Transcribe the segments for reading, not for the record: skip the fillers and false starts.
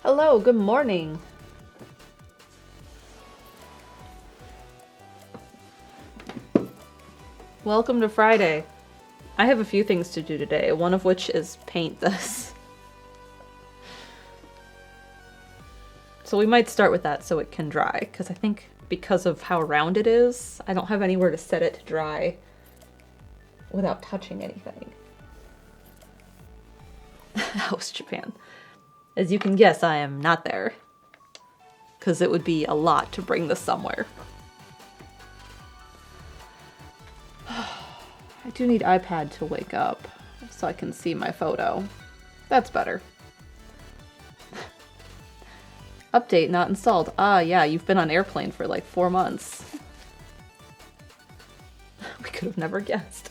Hello, good morning. Welcome to Friday. I have a few things to do today, one of which is paint this. So we might start with that so it can dry, because I think because of how round it is, I don't have anywhere to set it to dry without touching anything. House Japan. As you can guess, I am not there, because it would be a lot to bring this somewhere. I do need iPad to wake up so I can see my photo. That's better. Update not installed. Ah, yeah, you've been on airplane for like 4 months. We could have never guessed.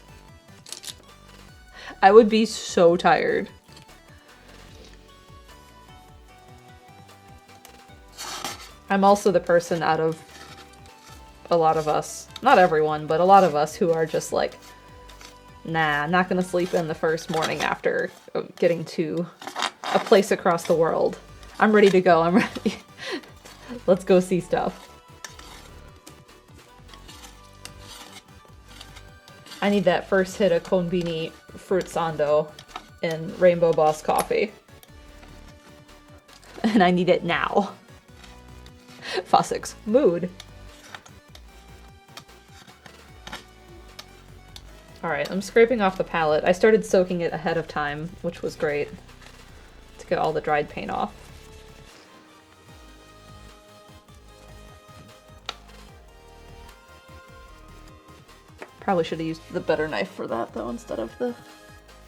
I would be so tired. I'm also the person out of a lot of us, not everyone, but a lot of us who are just like, nah, not gonna sleep in the first morning after getting to a place across the world. I'm ready to go, I'm ready. Let's go see stuff. I need that first hit of Konbini Fruit Sando in Rainbow Boss coffee. And I need it now. Fossick's mood. Alright, I'm scraping off the palette. I started soaking it ahead of time, which was great, to get all the dried paint off. Probably should have used the better knife for that, though, instead of the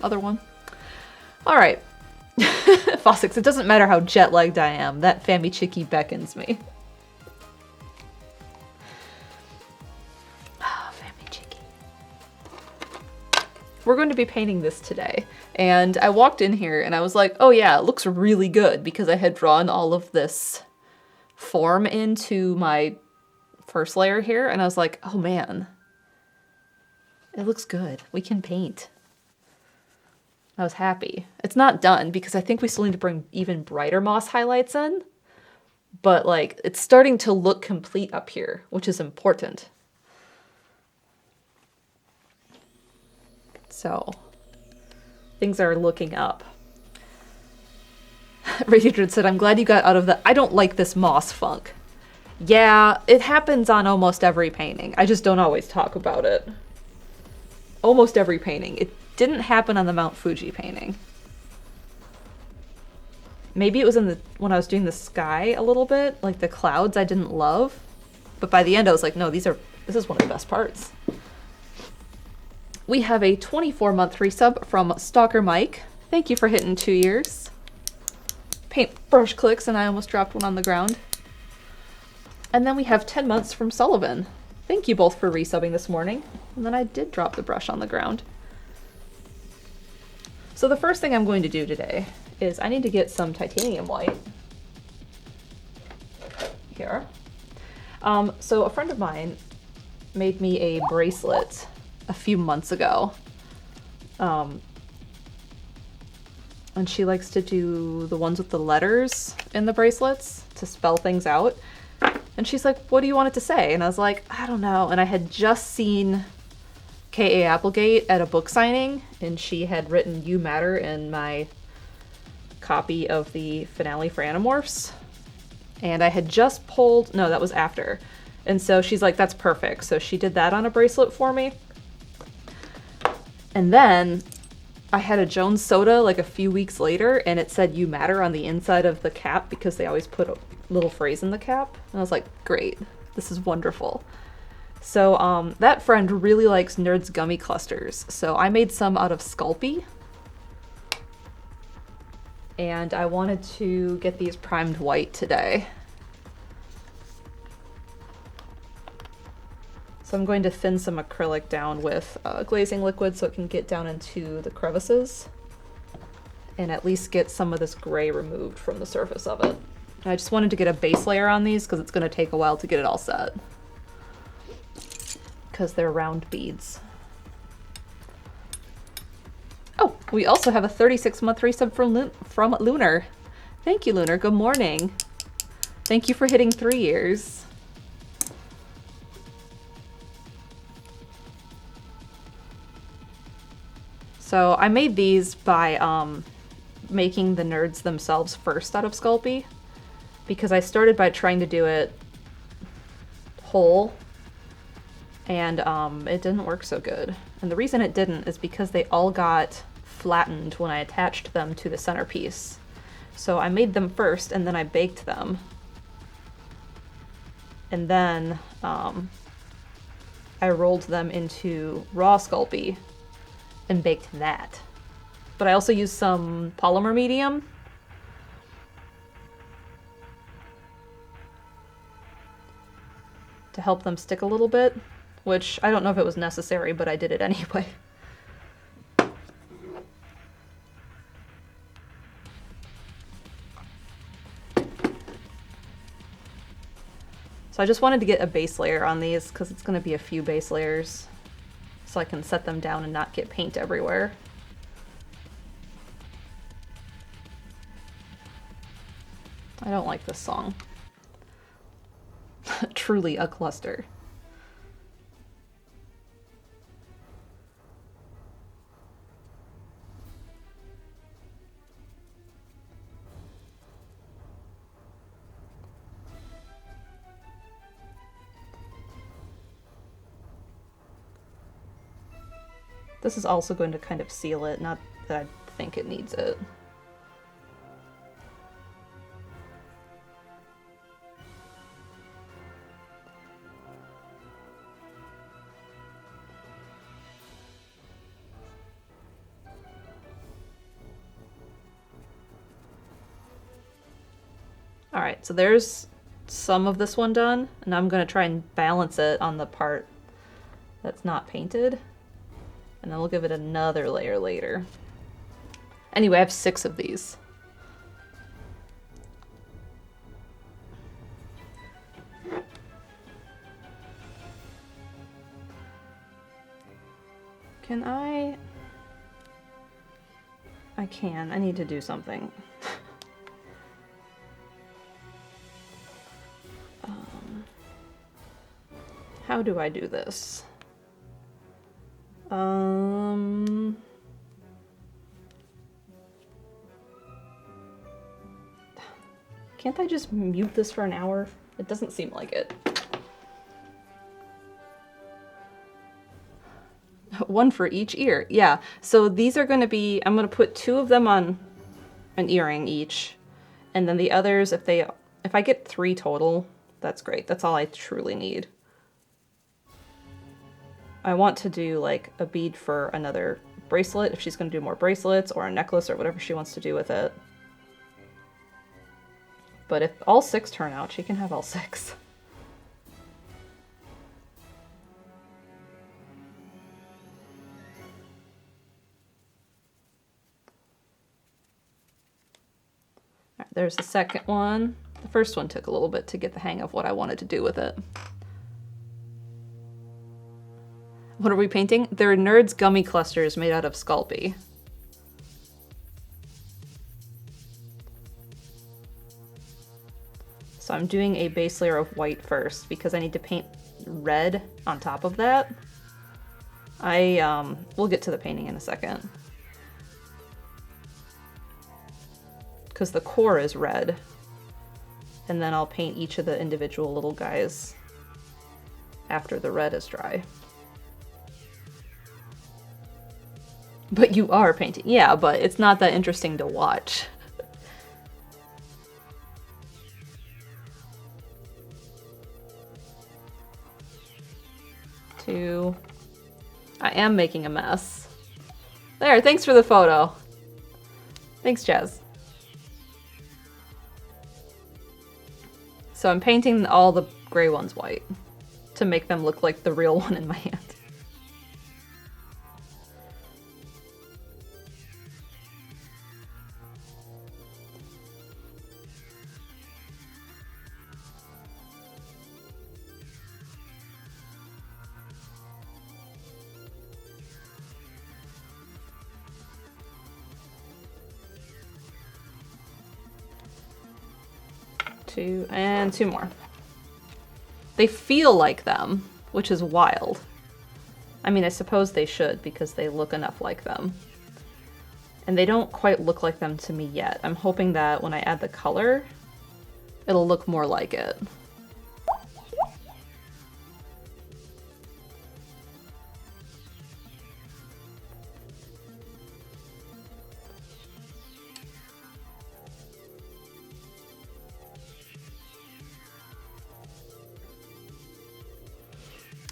other one. Alright. Fossick's, it doesn't matter how jet-lagged I am, that Fammy Chicky beckons me. We're going to be painting this today, and I walked in here and I was like, oh yeah, it looks really good, because I had drawn all of this form into my first layer here, and I was like, oh man, it looks good. We can paint. I was happy. It's not done, because I think we still need to bring even brighter moss highlights in, but like, it's starting to look complete up here, which is important. So, things are looking up. Radiated said, I'm glad you got out of the I don't like this moss funk. Yeah, it happens on almost every painting. I just don't always talk about it. Almost every painting. It didn't happen on the Mount Fuji painting. Maybe it was when I was doing the sky a little bit, like the clouds I didn't love. But by the end I was like, no, this is one of the best parts. We have a 24-month resub from Stalker Mike. Thank you for hitting 2 years. Paintbrush clicks, and I almost dropped one on the ground. And then we have 10 months from Sullivan. Thank you both for resubbing this morning. And then I did drop the brush on the ground. So the first thing I'm going to do today is I need to get some titanium white. Here. So a friend of mine made me a bracelet a few months ago. And she likes to do the ones with the letters in the bracelets to spell things out. And she's like, what do you want it to say? And I was like, I don't know. And I had just seen K.A. Applegate at a book signing, and she had written You Matter in my copy of the finale for Animorphs. And I had just pulled, no, that was after. And so she's like, that's perfect. So she did that on a bracelet for me. And then I had a Jones Soda like a few weeks later, and it said You Matter on the inside of the cap, because they always put a little phrase in the cap. And I was like, great, this is wonderful. So that friend really likes Nerds gummy clusters, so I made some out of Sculpey. And I wanted to get these primed white today. So I'm going to thin some acrylic down with glazing liquid so it can get down into the crevices and at least get some of this gray removed from the surface of it. And I just wanted to get a base layer on these because it's going to take a while to get it all set, because they're round beads. Oh, we also have a 36-month resub from Lunar. Thank you, Lunar. Good morning. Thank you for hitting 3 years. So I made these by making the nerds themselves first out of Sculpey, because I started by trying to do it whole, and it didn't work so good. And the reason it didn't is because they all got flattened when I attached them to the centerpiece. So I made them first, and then I baked them. And then I rolled them into raw Sculpey and baked that. But I also used some polymer medium. To help them stick a little bit, which I don't know if it was necessary, but I did it anyway. So I just wanted to get a base layer on these because it's going to be a few base layers, so I can set them down and not get paint everywhere. I don't like this song. Truly a cluster. This is also going to kind of seal it, not that I think it needs it. Alright, so there's some of this one done, and I'm going to try and balance it on the part that's not painted. And then we'll give it another layer later. Anyway, I have 6 of these. Can I can. I need to do something. How do I do this? Can't I just mute this for an hour? It doesn't seem like it. One for each ear. Yeah, so these are going to be, I'm going to put 2 of them on an earring each, and then the others, if I get 3 total, that's great. That's all I truly need. I want to do like a bead for another bracelet if she's going to do more bracelets, or a necklace, or whatever she wants to do with it. But if all 6 turn out, she can have all 6. All right, there's the second one. The first one took a little bit to get the hang of what I wanted to do with it. What are we painting? They're Nerds gummy clusters made out of Sculpey. So I'm doing a base layer of white first because I need to paint red on top of that. We'll get to the painting in a second. Because the core is red. And then I'll paint each of the individual little guys after the red is dry. But you are painting. Yeah, but it's not that interesting to watch. Two. I am making a mess. There, thanks for the photo. Thanks, Jazz. So I'm painting all the gray ones white to make them look like the real one in my hand. 2, and 2 more. They feel like them, which is wild. I mean, I suppose they should because they look enough like them. And they don't quite look like them to me yet. I'm hoping that when I add the color, it'll look more like it.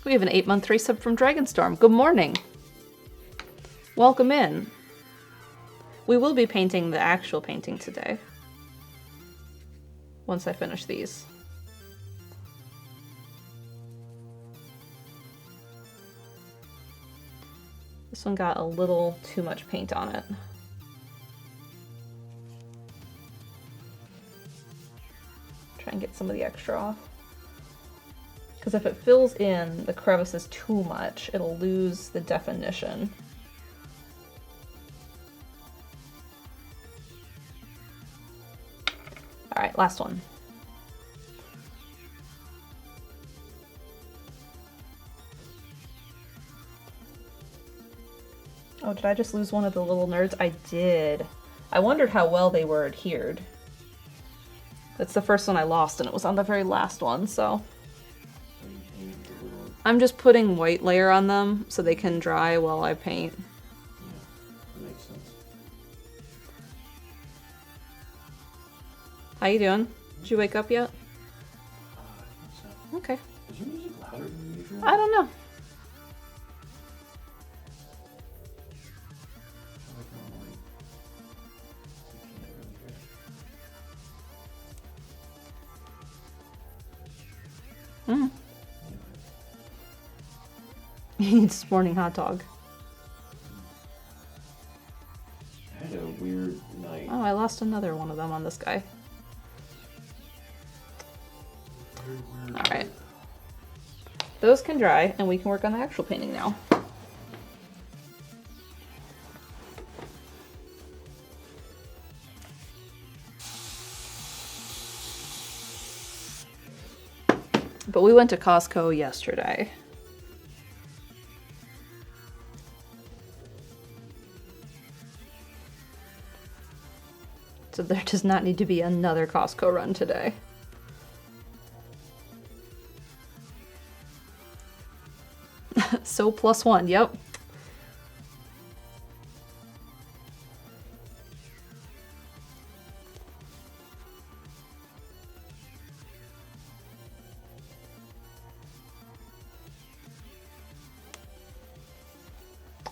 We have an 8-month resub from Dragonstorm. Good morning. Welcome in. We will be painting the actual painting today. Once I finish these. This one got a little too much paint on it. Try and get some of the extra off. Because if it fills in the crevices too much, it'll lose the definition. All right, last one. Oh, did I just lose one of the little nerds? I did. I wondered how well they were adhered. That's the first one I lost, and it was on the very last one, so. I'm just putting white layer on them so they can dry while I paint. Yeah, that makes sense. How you doing? Did you wake up yet? I think so. Okay. Is your music louder than usual? I don't know. Like normally. You can't really hear it. Mm. He needs this morning hot dog. I had a weird night. Oh, I lost another one of them on this guy. Weird. Alright. Those can dry, and we can work on the actual painting now. But we went to Costco yesterday. So there does not need to be another Costco run today. So +1, yep.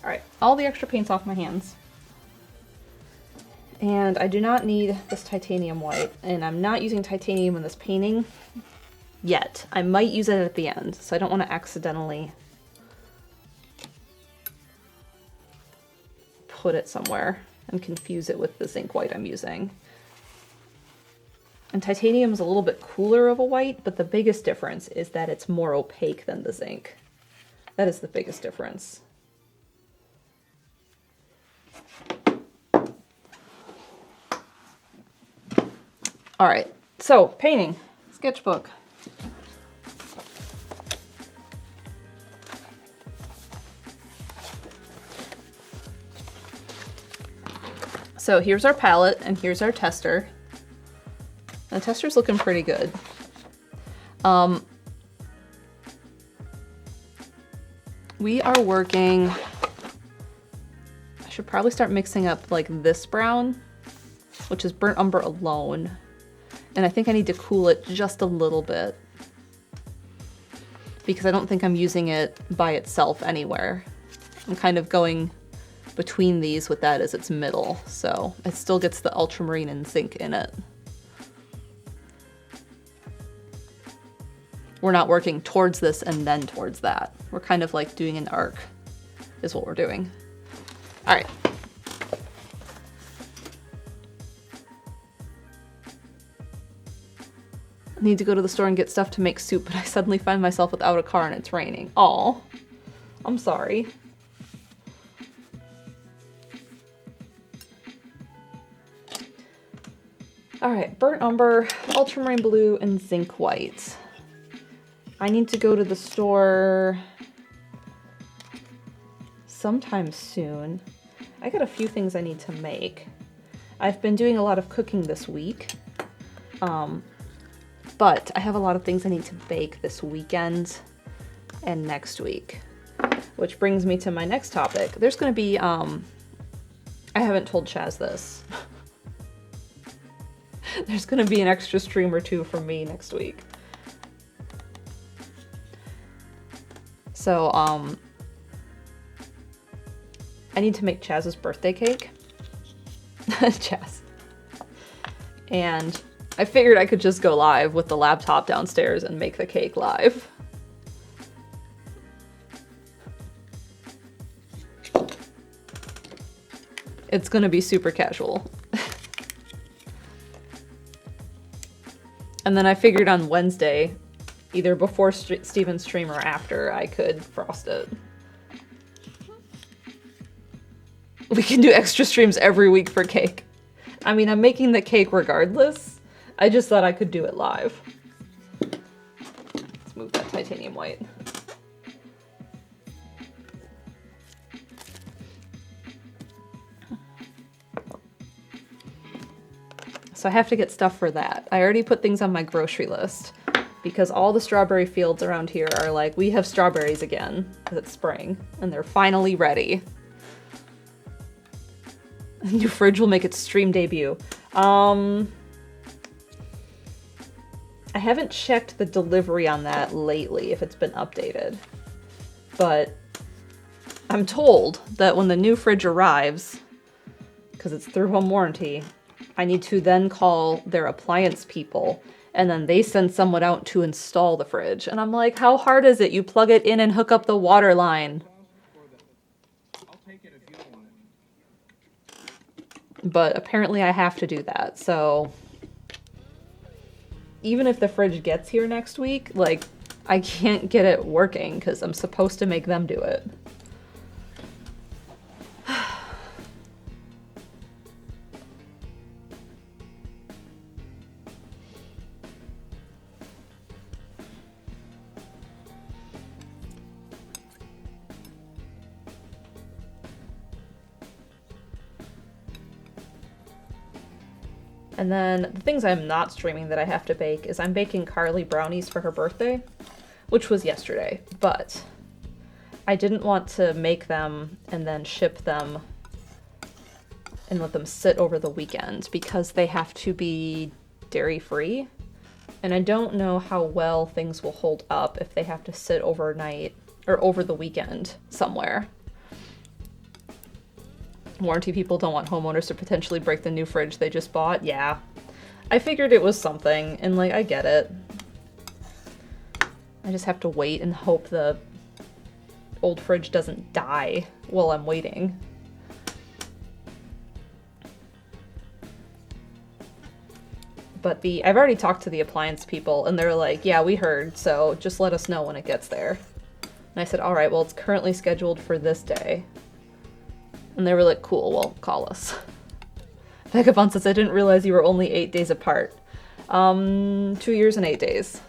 Alright, all the extra paint's off my hands. And I do not need this titanium white, and I'm not using titanium in this painting yet. I might use it at the end, so I don't want to accidentally put it somewhere and confuse it with the zinc white I'm using. And titanium is a little bit cooler of a white, but the biggest difference is that it's more opaque than the zinc. That is the biggest difference. All right, so painting, sketchbook. So here's our palette and here's our tester. The tester's looking pretty good. We are working, I should probably start mixing up like this brown, which is burnt umber alone. And I think I need to cool it just a little bit because I don't think I'm using it by itself anywhere. I'm kind of going between these with that as its middle, so it still gets the ultramarine and zinc in it. We're not working towards this and then towards that. We're kind of like doing an arc is what we're doing. All right. I need to go to the store and get stuff to make soup, but I suddenly find myself without a car and it's raining. Aw, I'm sorry. All Alright, burnt umber, ultramarine blue, and zinc white. I need to go to the store sometime soon. I got a few things I need to make. I've been doing a lot of cooking this week, but I have a lot of things I need to bake this weekend and next week, which brings me to my next topic. There's going to be, I haven't told Chaz this. There's going to be an extra stream or two from me next week. So, I need to make Chaz's birthday cake. Chaz. And I figured I could just go live with the laptop downstairs and make the cake live. It's gonna be super casual. And then I figured on Wednesday, either before Steven's stream or after, I could frost it. We can do extra streams every week for cake. I mean, I'm making the cake regardless. I just thought I could do it live. Let's move that titanium white. So I have to get stuff for that. I already put things on my grocery list because all the strawberry fields around here are like, we have strawberries again because it's spring and they're finally ready. The new fridge will make its stream debut. I haven't checked the delivery on that lately, if it's been updated. But I'm told that when the new fridge arrives, because it's through home warranty, I need to then call their appliance people, and then they send someone out to install the fridge. And I'm like, how hard is it? You plug it in and hook up the water line. But apparently I have to do that, so even if the fridge gets here next week, like, I can't get it working because I'm supposed to make them do it. And then the things I'm not streaming that I have to bake is I'm baking Carly brownies for her birthday, which was yesterday, but I didn't want to make them and then ship them and let them sit over the weekend because they have to be dairy-free. And I don't know how well things will hold up if they have to sit overnight or over the weekend somewhere. Warranty people don't want homeowners to potentially break the new fridge they just bought. Yeah. I figured it was something, and like, I get it. I just have to wait and hope the old fridge doesn't die while I'm waiting. But I've already talked to the appliance people, and they're like, yeah, we heard, so just let us know when it gets there. And I said, all right, well, it's currently scheduled for this day. And they were like, cool, well, call us. Vagabond says, I didn't realize you were only 8 days apart. 2 years and 8 days.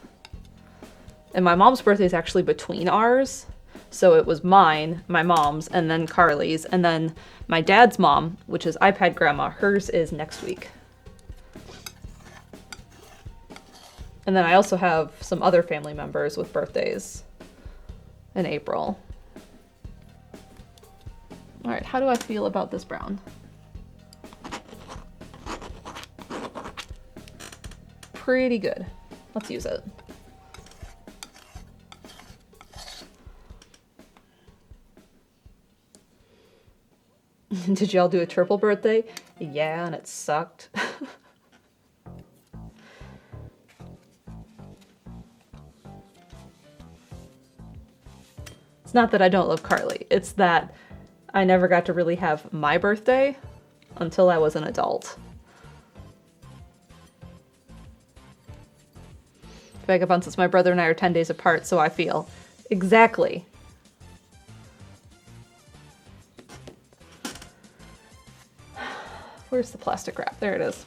And my mom's birthday is actually between ours. So it was mine, my mom's, and then Carly's. And then my dad's mom, which is iPad Grandma, hers is next week. And then I also have some other family members with birthdays in April. All right, how do I feel about this brown? Pretty good. Let's use it. Did y'all do a triple birthday? Yeah, and it sucked. It's not that I don't love Carly. It's that I never got to really have my birthday until I was an adult. Vagabond says, my brother and I are 10 days apart, so I feel. Exactly. Where's the plastic wrap? There it is.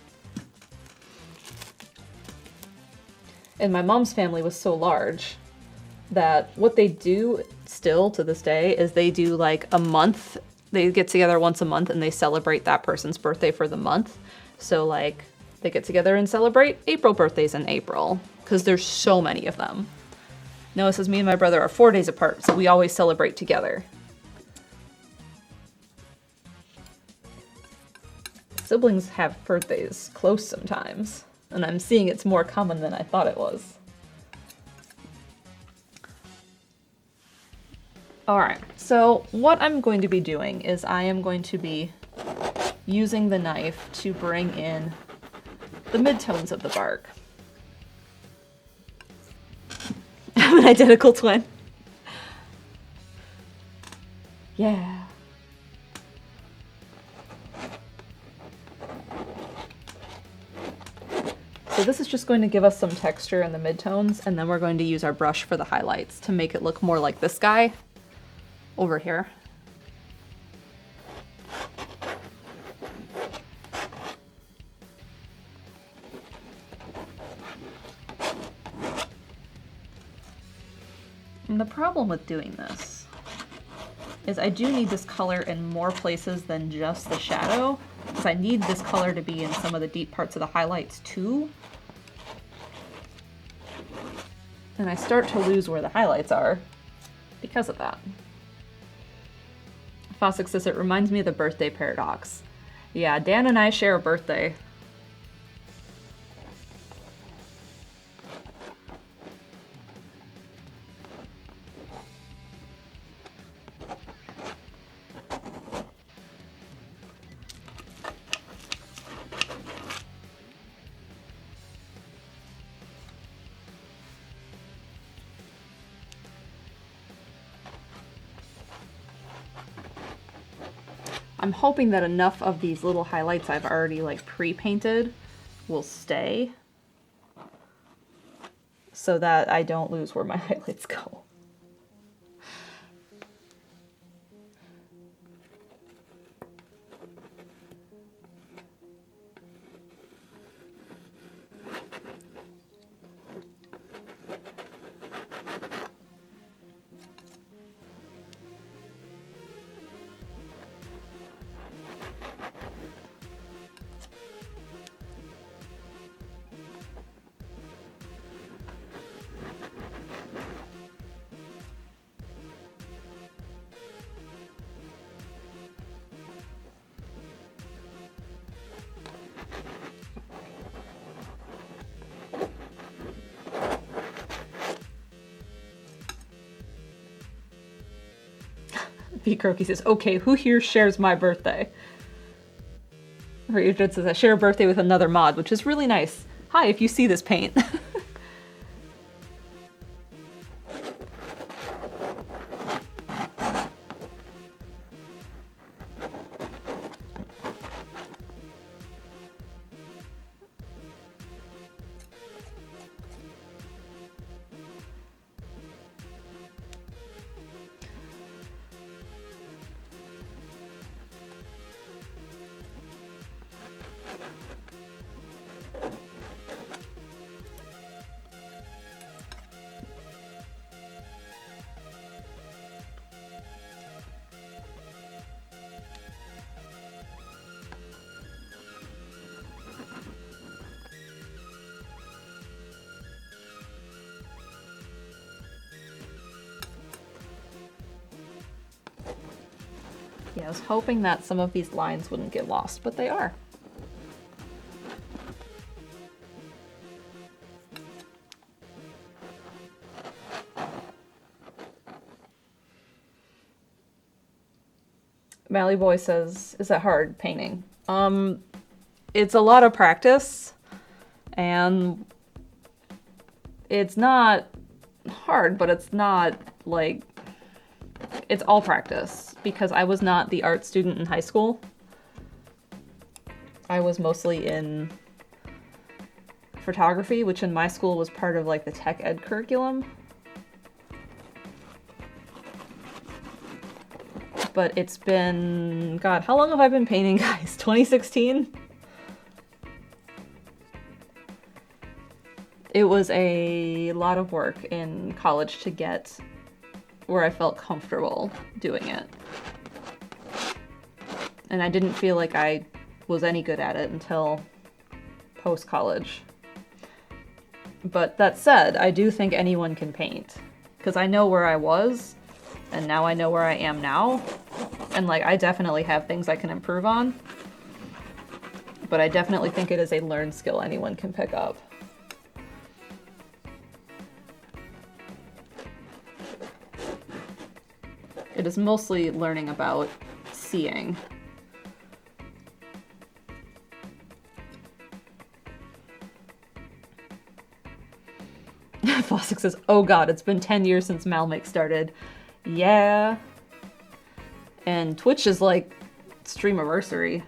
And my mom's family was so large that what they do still to this day is they do like a month. They get together once a month and they celebrate that person's birthday for the month. So like they get together and celebrate April birthdays in April because there's so many of them. Noah says me and my brother are 4 days apart, so we always celebrate together. Siblings have birthdays close sometimes, and I'm seeing it's more common than I thought it was. Alright, so what I'm going to be doing is I am going to be using the knife to bring in the midtones of the bark. I'm an identical twin. Yeah. So this is just going to give us some texture in the midtones, and then we're going to use our brush for the highlights to make it look more like this guy over here. And the problem with doing this is I do need this color in more places than just the shadow, because I need this color to be in some of the deep parts of the highlights too. And I start to lose where the highlights are because of that. Fossick says it reminds me of the birthday paradox. Yeah, Dan and I share a birthday. I'm hoping that enough of these little highlights I've already like pre-painted will stay so that I don't lose where my highlights go. V. Croaky says, okay, who here shares my birthday? Richard says, I share a birthday with another mod, which is really nice. Hi, if you see this paint. Yeah, I was hoping that some of these lines wouldn't get lost, but they are. Mally Boy says, is that hard painting? It's a lot of practice, and it's not hard, but it's not like, it's all practice, because I was not the art student in high school. I was mostly in photography, which in my school was part of like the tech ed curriculum. But it's been, God, how long have I been painting, guys? 2016? It was a lot of work in college to get where I felt comfortable doing it. And I didn't feel like I was any good at it until post-college. But that said, I do think anyone can paint. Because I know where I was, and now I know where I am now. And like, I definitely have things I can improve on. But I definitely think it is a learned skill anyone can pick up. It is mostly learning about seeing. Fossick says, oh god, it's been 10 years since MalMakes started. Yeah. And Twitch is like streamiversary.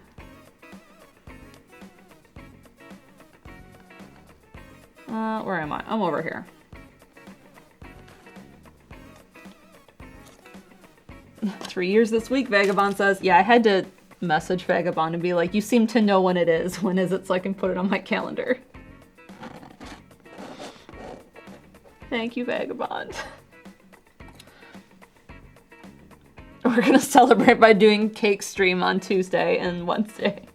Where am I? I'm over here. "3 years this week," Vagabond says. Yeah, I had to message Vagabond and be like, you seem to know when it is. When is it so I can put it on my calendar? Thank you, Vagabond. We're gonna celebrate by doing cake stream on Tuesday and Wednesday.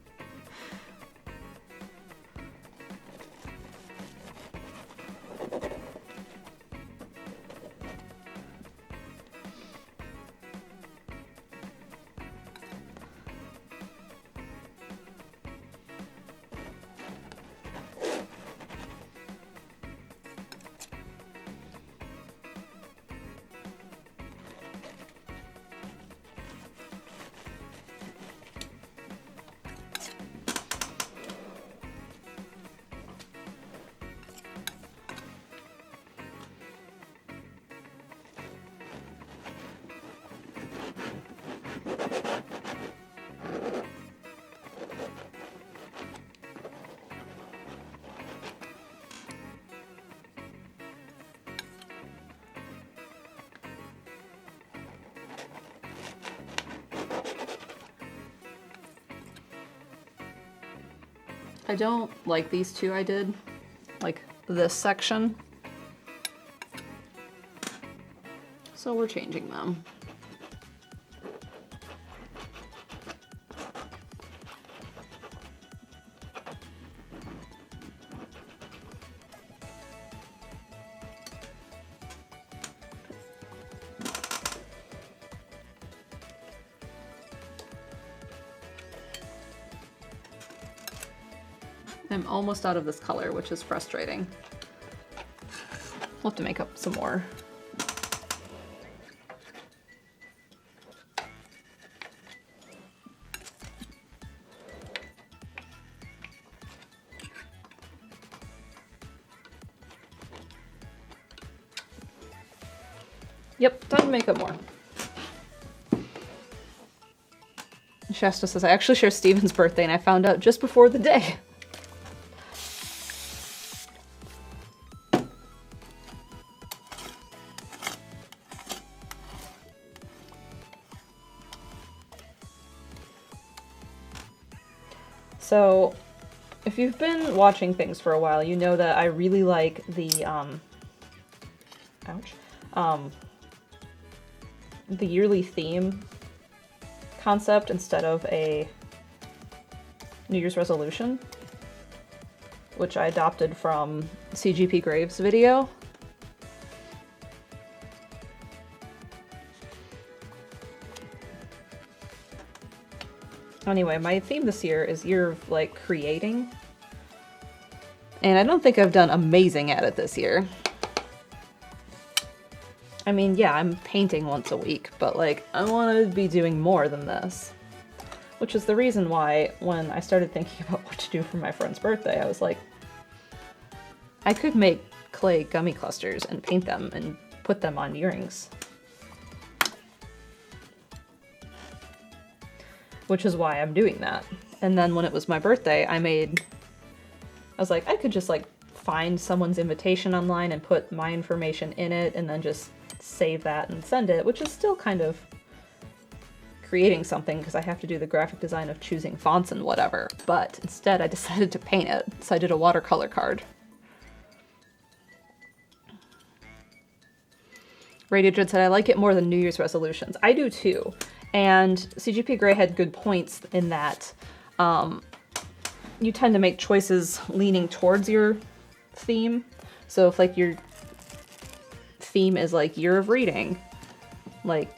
I don't like these two I did, like this section. So we're changing them. I'm almost out of this color, which is frustrating. We'll have to make up some more. Yep, time to make up more. Shasta says, I actually share Steven's birthday and I found out just before the day. So, if you've been watching things for a while, you know that I really like the, the yearly theme concept instead of a New Year's resolution, which I adopted from CGP Graves' video. Anyway, my theme this year is Year of, like, creating. And I don't think I've done amazing at it this year. I mean, yeah, I'm painting once a week, but, like, I want to be doing more than this. Which is the reason why, when I started thinking about what to do for my friend's birthday, I was like, I could make clay gummy clusters and paint them and put them on earrings. Which is why I'm doing that. And then when it was my birthday, I was like, I could just like find someone's invitation online and put my information in it and then just save that and send it, which is still kind of creating something because I have to do the graphic design of choosing fonts and whatever. But instead I decided to paint it, so I did a watercolor card. Radio Dread said, I like it more than New Year's resolutions. I do too. And CGP Grey had good points in that you tend to make choices leaning towards your theme. So if like your theme is like year of reading, like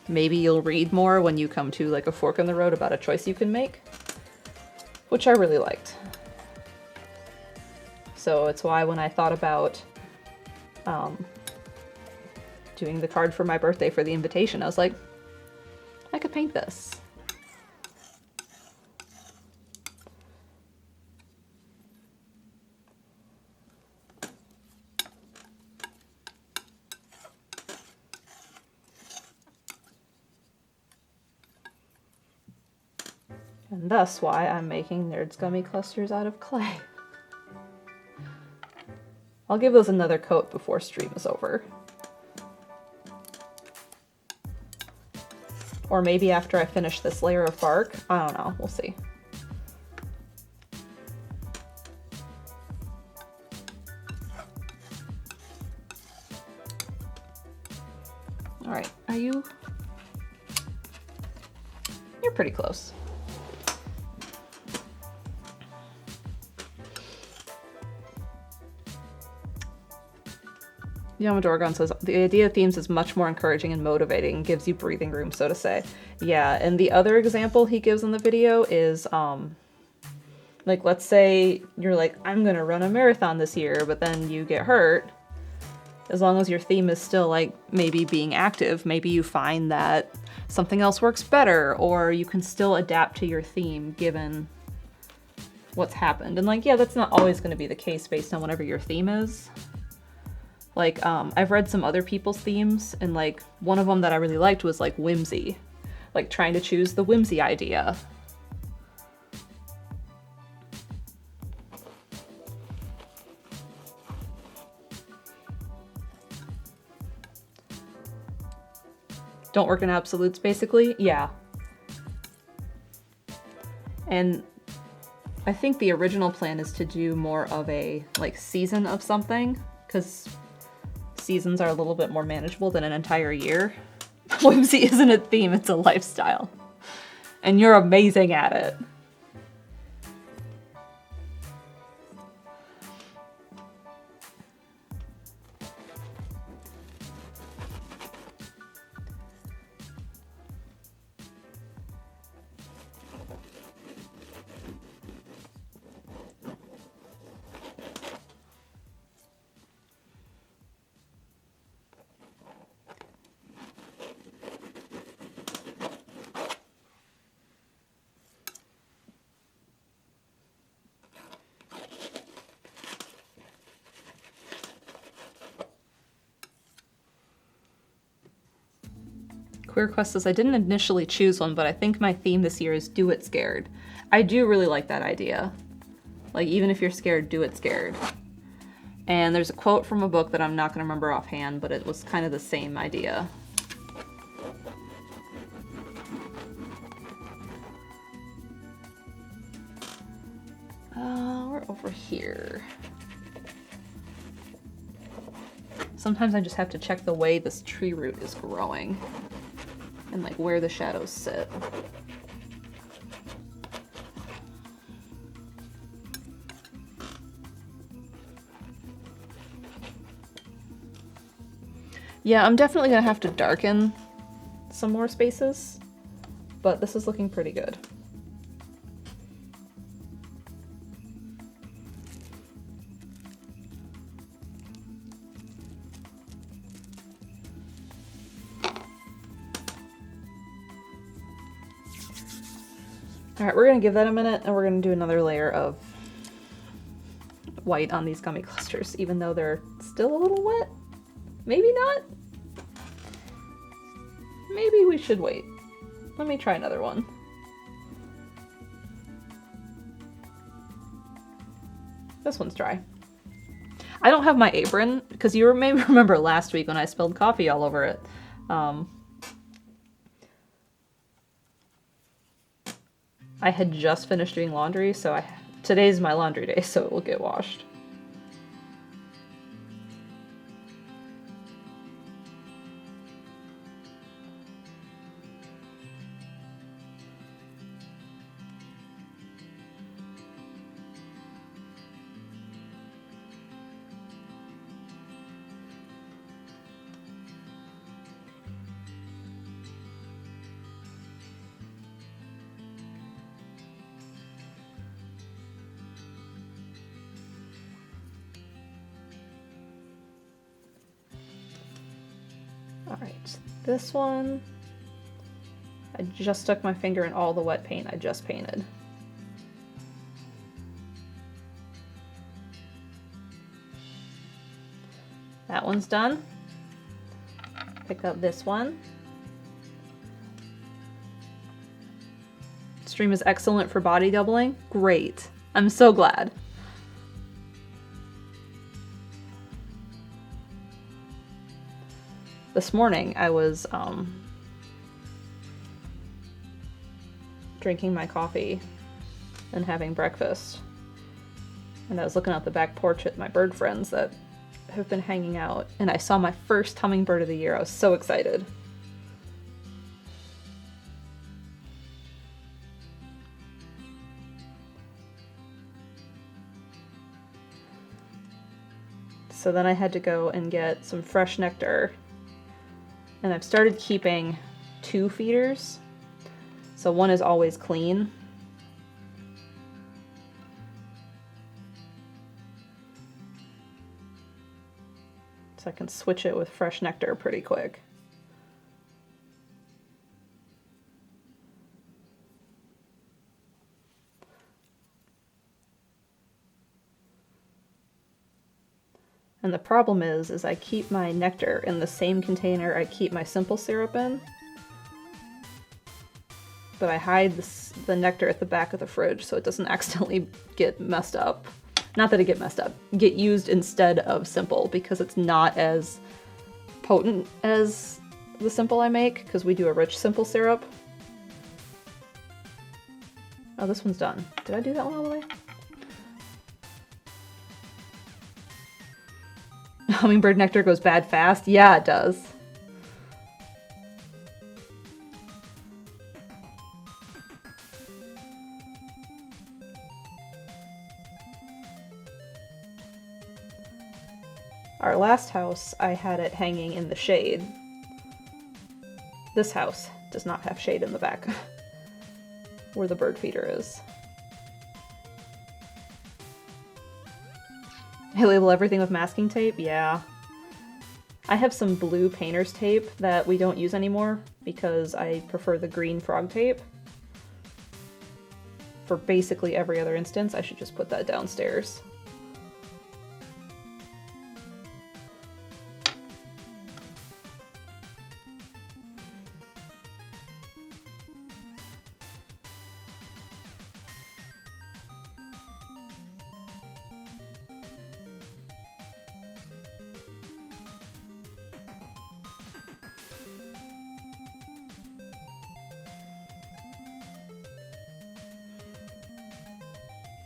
maybe you'll read more when you come to like a fork in the road about a choice you can make, which I really liked. So it's why when I thought about doing the card for my birthday for the invitation, I was like, I could paint this. And thus why I'm making Nerds Gummy Clusters out of clay. I'll give those another coat before stream is over. Or maybe after I finish this layer of bark. I don't know, we'll see. All right, are you? You're pretty close. Yamadorgon says, the idea of themes is much more encouraging and motivating and gives you breathing room, so to say. Yeah, and the other example he gives in the video is, like, let's say you're like, I'm gonna run a marathon this year, but then you get hurt. As long as your theme is still, like, maybe being active, maybe you find that something else works better, or you can still adapt to your theme given what's happened. And, like, yeah, that's not always gonna be the case based on whatever your theme is. Like, I've read some other people's themes, and, like, one of them that I really liked was, like, whimsy. Like, trying to choose the whimsy idea. Don't work in absolutes, basically? Yeah. And I think the original plan is to do more of a, like, season of something, because seasons are a little bit more manageable than an entire year. Whimsy isn't a theme, it's a lifestyle. And you're amazing at it. Queer Quest says, I didn't initially choose one, but I think my theme this year is Do It Scared. I do really like that idea. Like, even if you're scared, do it scared. And there's a quote from a book that I'm not going to remember offhand, but it was kind of the same idea. We're over here. Sometimes I just have to check the way this tree root is growing. And like where the shadows sit. Yeah, I'm definitely gonna have to darken some more spaces, but this is looking pretty good. All right, we're gonna give that a minute and we're gonna do another layer of white on these gummy clusters, even though they're still a little wet. Maybe not. Maybe we should wait. Let me try another one. This one's dry. I don't have my apron, because you may remember last week when I spilled coffee all over it. I had just finished doing laundry, so today's my laundry day, so it will get washed. All right, this one, I just stuck my finger in all the wet paint I just painted. That one's done. Pick up this one. Stream is excellent for body doubling. Great. I'm so glad. This morning I was drinking my coffee and having breakfast. And I was looking out the back porch at my bird friends that have been hanging out, and I saw my first hummingbird of the year. I was so excited. So then I had to go and get some fresh nectar, and I've started keeping 2 feeders. So one is always clean. So I can switch it with fresh nectar pretty quick. And the problem is I keep my nectar in the same container I keep my simple syrup in. But I hide the nectar at the back of the fridge so it doesn't accidentally get messed up. Not that it get messed up, get used instead of simple, because it's not as potent as the simple I make, because we do a rich simple syrup. Oh, this one's done. Did I do that one all the way? Hummingbird nectar goes bad fast? Yeah, it does. Our last house, I had it hanging in the shade. This house does not have shade in the back, where the bird feeder is. I label everything with masking tape? Yeah. I have some blue painter's tape that we don't use anymore because I prefer the green frog tape. For basically every other instance, I should just put that downstairs.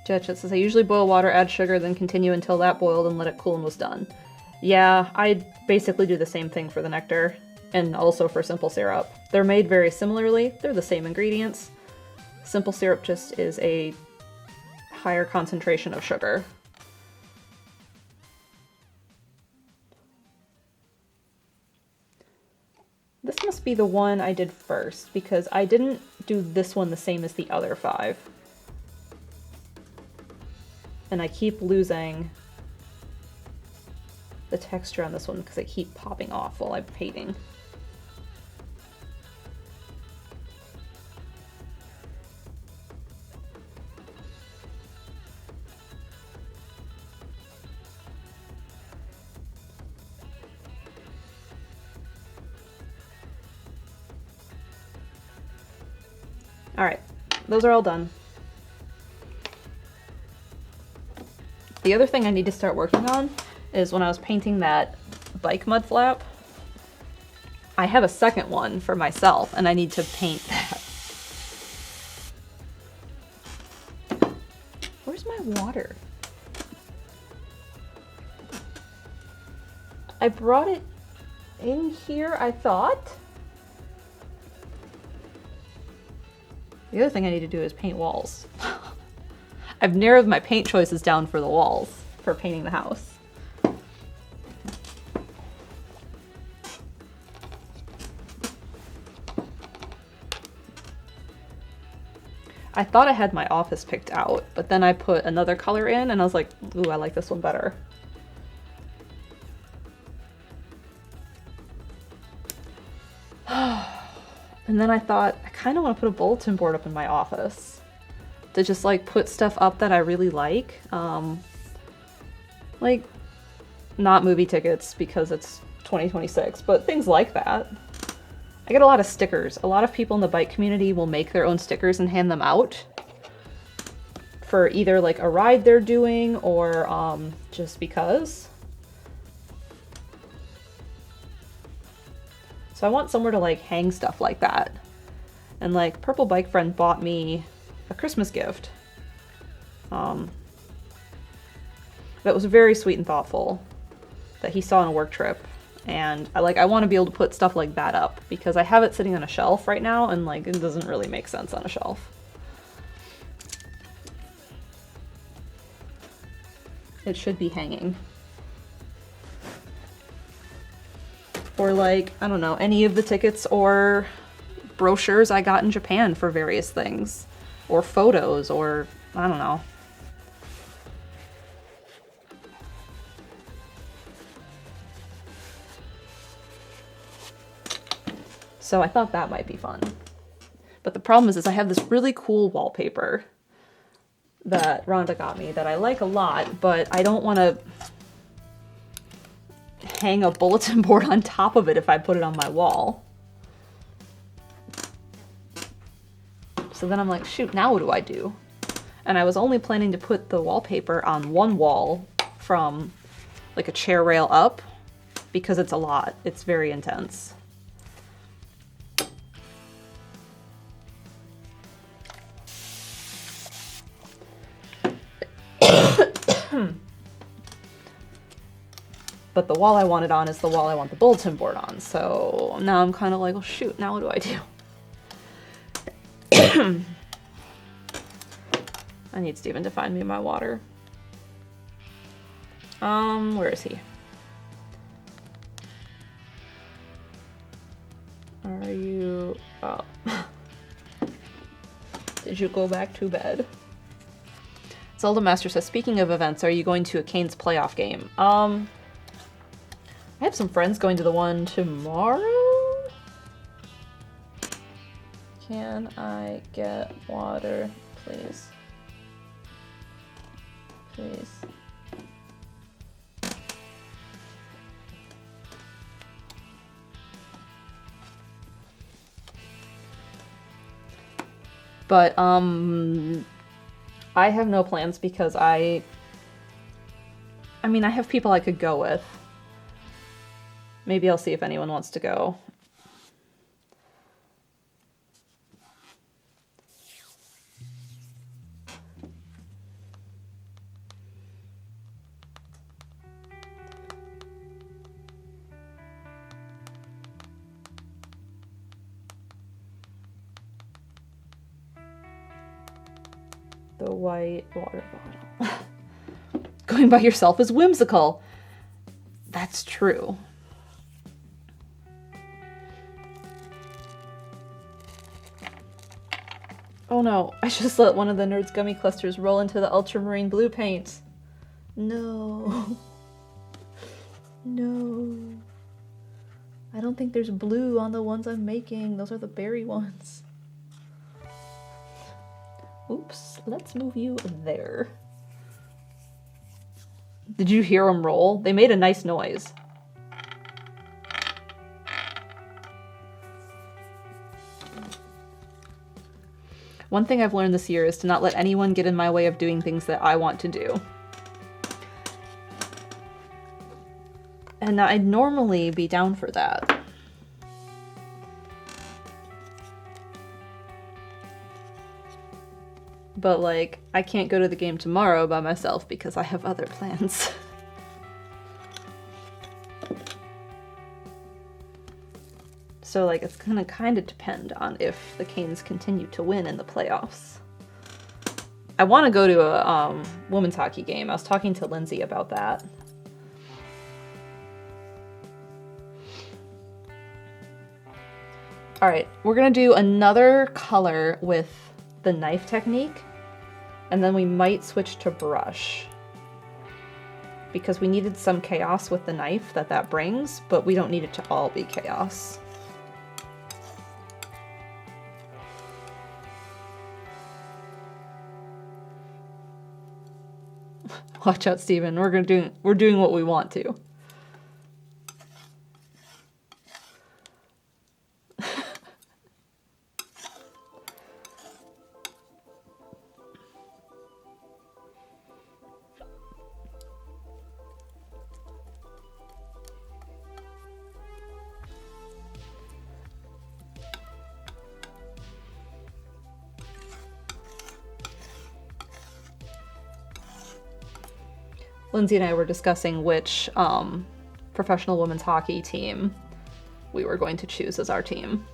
Jetchet says, I usually boil water, add sugar, then continue until that boiled and let it cool and was done. Yeah, I basically do the same thing for the nectar, and also for simple syrup. They're made very similarly, they're the same ingredients. Simple syrup just is a higher concentration of sugar. This must be the one I did first, because I didn't do this one the same as the other 5. And I keep losing the texture on this one because I keep popping off while I'm painting. All right, those are all done. The other thing I need to start working on is when I was painting that bike mud flap, I have a second one for myself and I need to paint that. Where's my water? I brought it in here, I thought. The other thing I need to do is paint walls. I've narrowed my paint choices down for the walls, for painting the house. I thought I had my office picked out, but then I put another color in and I was like, ooh, I like this one better. And then I thought, I kind of want to put a bulletin board up in my office to just like put stuff up that I really like. Like, not movie tickets because it's 2026, but things like that. I get a lot of stickers. A lot of people in the bike community will make their own stickers and hand them out for either like a ride they're doing or just because. So I want somewhere to like hang stuff like that. And like Purple Bike Friend bought me a Christmas gift. That was very sweet and thoughtful that he saw on a work trip. And I want to be able to put stuff like that up because I have it sitting on a shelf right now and like it doesn't really make sense on a shelf. It should be hanging. Or like, I don't know, any of the tickets or brochures I got in Japan for various things. Or photos, or I don't know. So I thought that might be fun. But the problem is I have this really cool wallpaper that Rhonda got me that I like a lot, but I don't want to hang a bulletin board on top of it if I put it on my wall. So then I'm like, shoot, now what do I do? And I was only planning to put the wallpaper on one wall from like a chair rail up because it's a lot. It's very intense. But the wall I want it on is the wall I want the bulletin board on. So now I'm kind of like, well, shoot, now what do I do? I need Steven to find me my water. Where is he? Are you... Oh. Did you go back to bed? Zelda Master says, speaking of events, are you going to a Canes playoff game? I have some friends going to the one tomorrow. Can I get water, please? Please. But, I have no plans because I mean, I have people I could go with. Maybe I'll see if anyone wants to go. The white water bottle. Going by yourself is whimsical. That's true. Oh no, I just let one of the Nerds gummy clusters roll into the ultramarine blue paint. No. No. I don't think there's blue on the ones I'm making. Those are the berry ones. Oops, let's move you there. Did you hear them roll? They made a nice noise. One thing I've learned this year is to not let anyone get in my way of doing things that I want to do. And I'd normally be down for that. But like, I can't go to the game tomorrow by myself because I have other plans. So like, it's gonna kind of depend on if the Canes continue to win in the playoffs. I want to go to a women's hockey game. I was talking to Lindsay about that. All right, we're gonna do another color with the knife technique, and then we might switch to brush because we needed some chaos with the knife that brings, but we don't need it to all be chaos. Watch out, Steven. We're doing what we want to. Lindsay and I were discussing which professional women's hockey team we were going to choose as our team.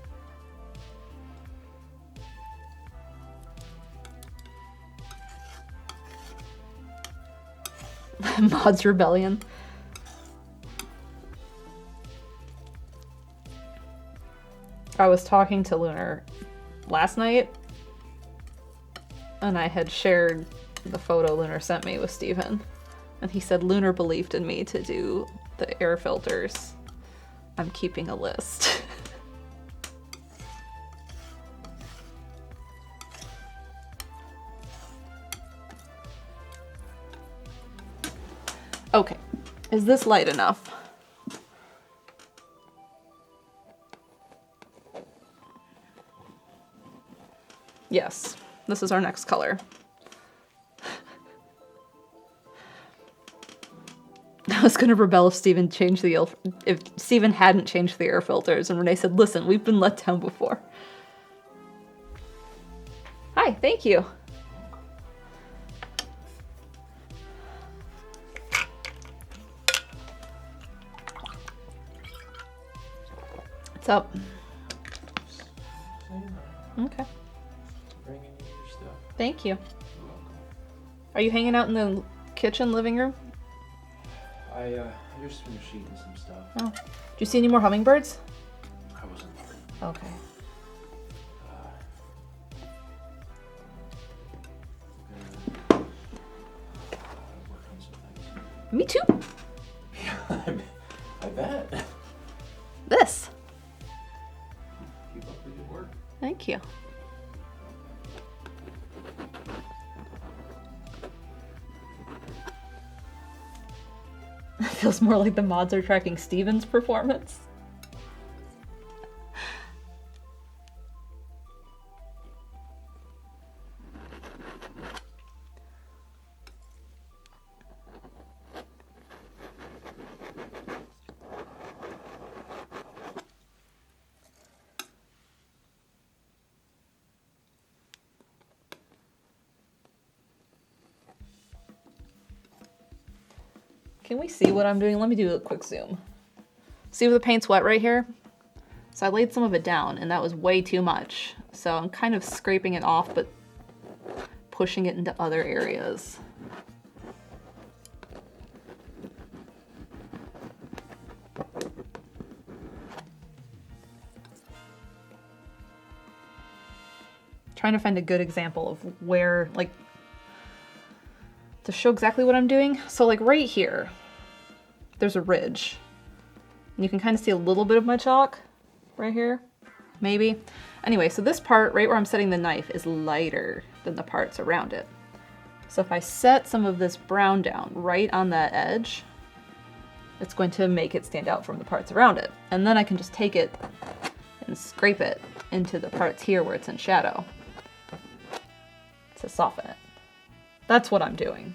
Mods Rebellion. I was talking to Lunar last night, and I had shared the photo Lunar sent me with Steven. And he said Lunar believed in me to do the air filters. I'm keeping a list. Okay, is this light enough? Yes, this is our next color. I was gonna rebel if Steven if Steven hadn't changed the air filters, and Renee said, "Listen, we've been let down before." Hi, thank you. What's up? Okay. Bringing you your stuff. Thank you. You're welcome. Are you hanging out in the kitchen, living room? I just finished eating some stuff. Oh. Do you see any more hummingbirds? I wasn't looking. Okay. Gonna work on some things. Me too. Yeah, I bet. This. Keep up the good work. Thank you. It feels more like the mods are tracking Steven's performance. Can we see what I'm doing? Let me do a quick zoom. See where the paint's wet right here? So I laid some of it down, and that was way too much. So I'm kind of scraping it off, but pushing it into other areas. Trying to find a good example of where, like, to show exactly what I'm doing. So like right here, there's a ridge. And you can kind of see a little bit of my chalk right here, maybe. Anyway, so this part right where I'm setting the knife is lighter than the parts around it. So if I set some of this brown down right on that edge, it's going to make it stand out from the parts around it. And then I can just take it and scrape it into the parts here where it's in shadow to soften it. That's what I'm doing.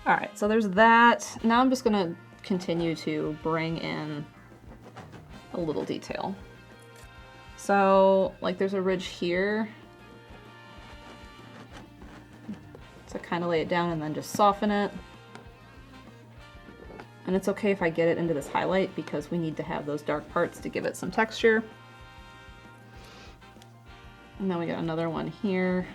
All right, so there's that. Now I'm just gonna continue to bring in a little detail. So, like there's a ridge here. So kind of lay it down and then just soften it. And it's okay if I get it into this highlight because we need to have those dark parts to give it some texture. And then we got another one here.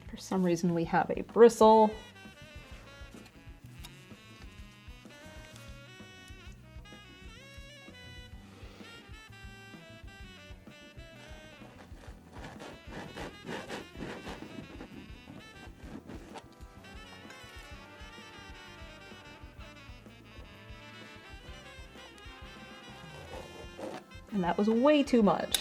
For some reason we have a bristle. And that was way too much.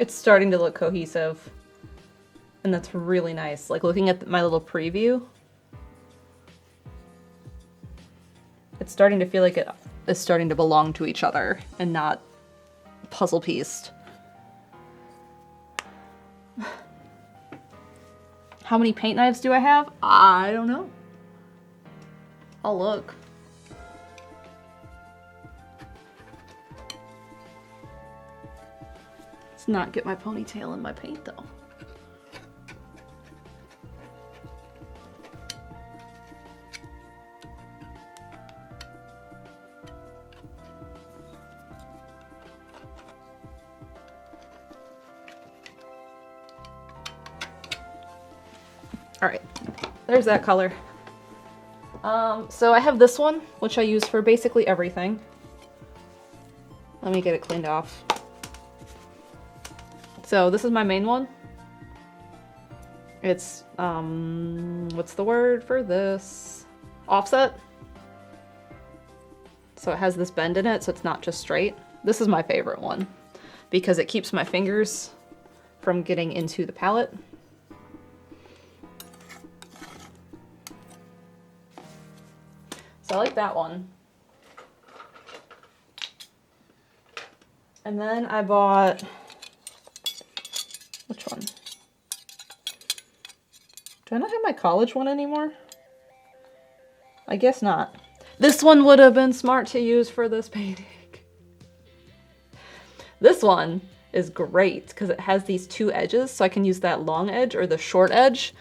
It's starting to look cohesive. And that's really nice. Like looking at my little preview, it's starting to feel like it is starting to belong to each other and not puzzle pieced. How many paint knives do I have? I don't know. I'll look. Let's not get my ponytail in my paint though. All right, there's that color. So I have this one, which I use for basically everything. Let me get it cleaned off. So this is my main one. It's, what's the word for this? Offset. So it has this bend in it, so it's not just straight. This is my favorite one because it keeps my fingers from getting into the palette. So I like that one. And then I bought, which one? Do I not have my college one anymore? I guess not. This one would have been smart to use for this painting. This one is great because it has these two edges, so I can use that long edge or the short edge.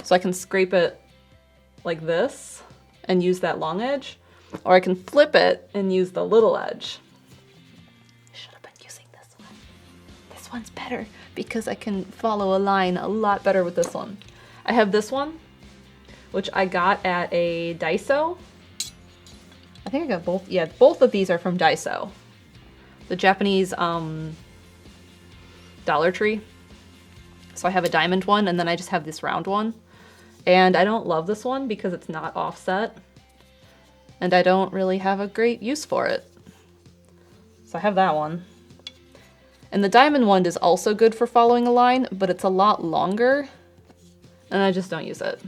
So I can scrape it like this and use that long edge, or I can flip it and use the little edge. I should have been using this one. This one's better because I can follow a line a lot better with this one. I have this one, which I got at a Daiso. I think I got both. Yeah, both of these are from Daiso, the Japanese Dollar Tree. So I have a diamond one, and then I just have this round one. And I don't love this one because it's not offset, and I don't really have a great use for it. So I have that one. And the diamond one is also good for following a line, but it's a lot longer, and I just don't use it.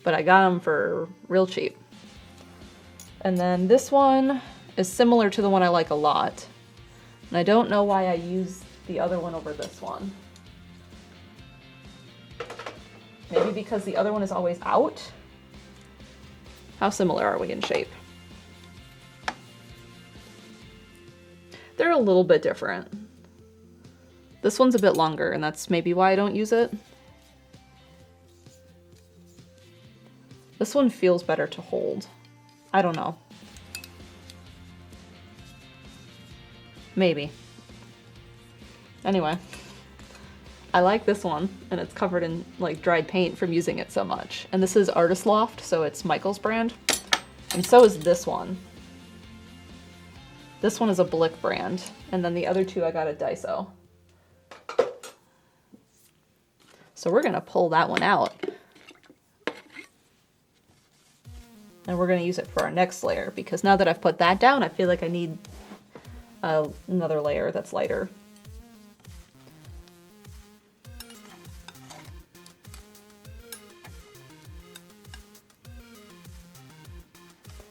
But I got them for real cheap. And then this one is similar to the one I like a lot. And I don't know why I use the other one over this one. Maybe because the other one is always out? How similar are we in shape? They're a little bit different. This one's a bit longer, and that's maybe why I don't use it. This one feels better to hold. I don't know. Maybe. Anyway. I like this one, and it's covered in like dried paint from using it so much. And this is Artist Loft, so it's Michael's brand. And so is this one. This one is a Blick brand, and then the other two I got at Daiso. So we're gonna pull that one out. And we're gonna use it for our next layer, because now that I've put that down, I feel like I need another layer that's lighter.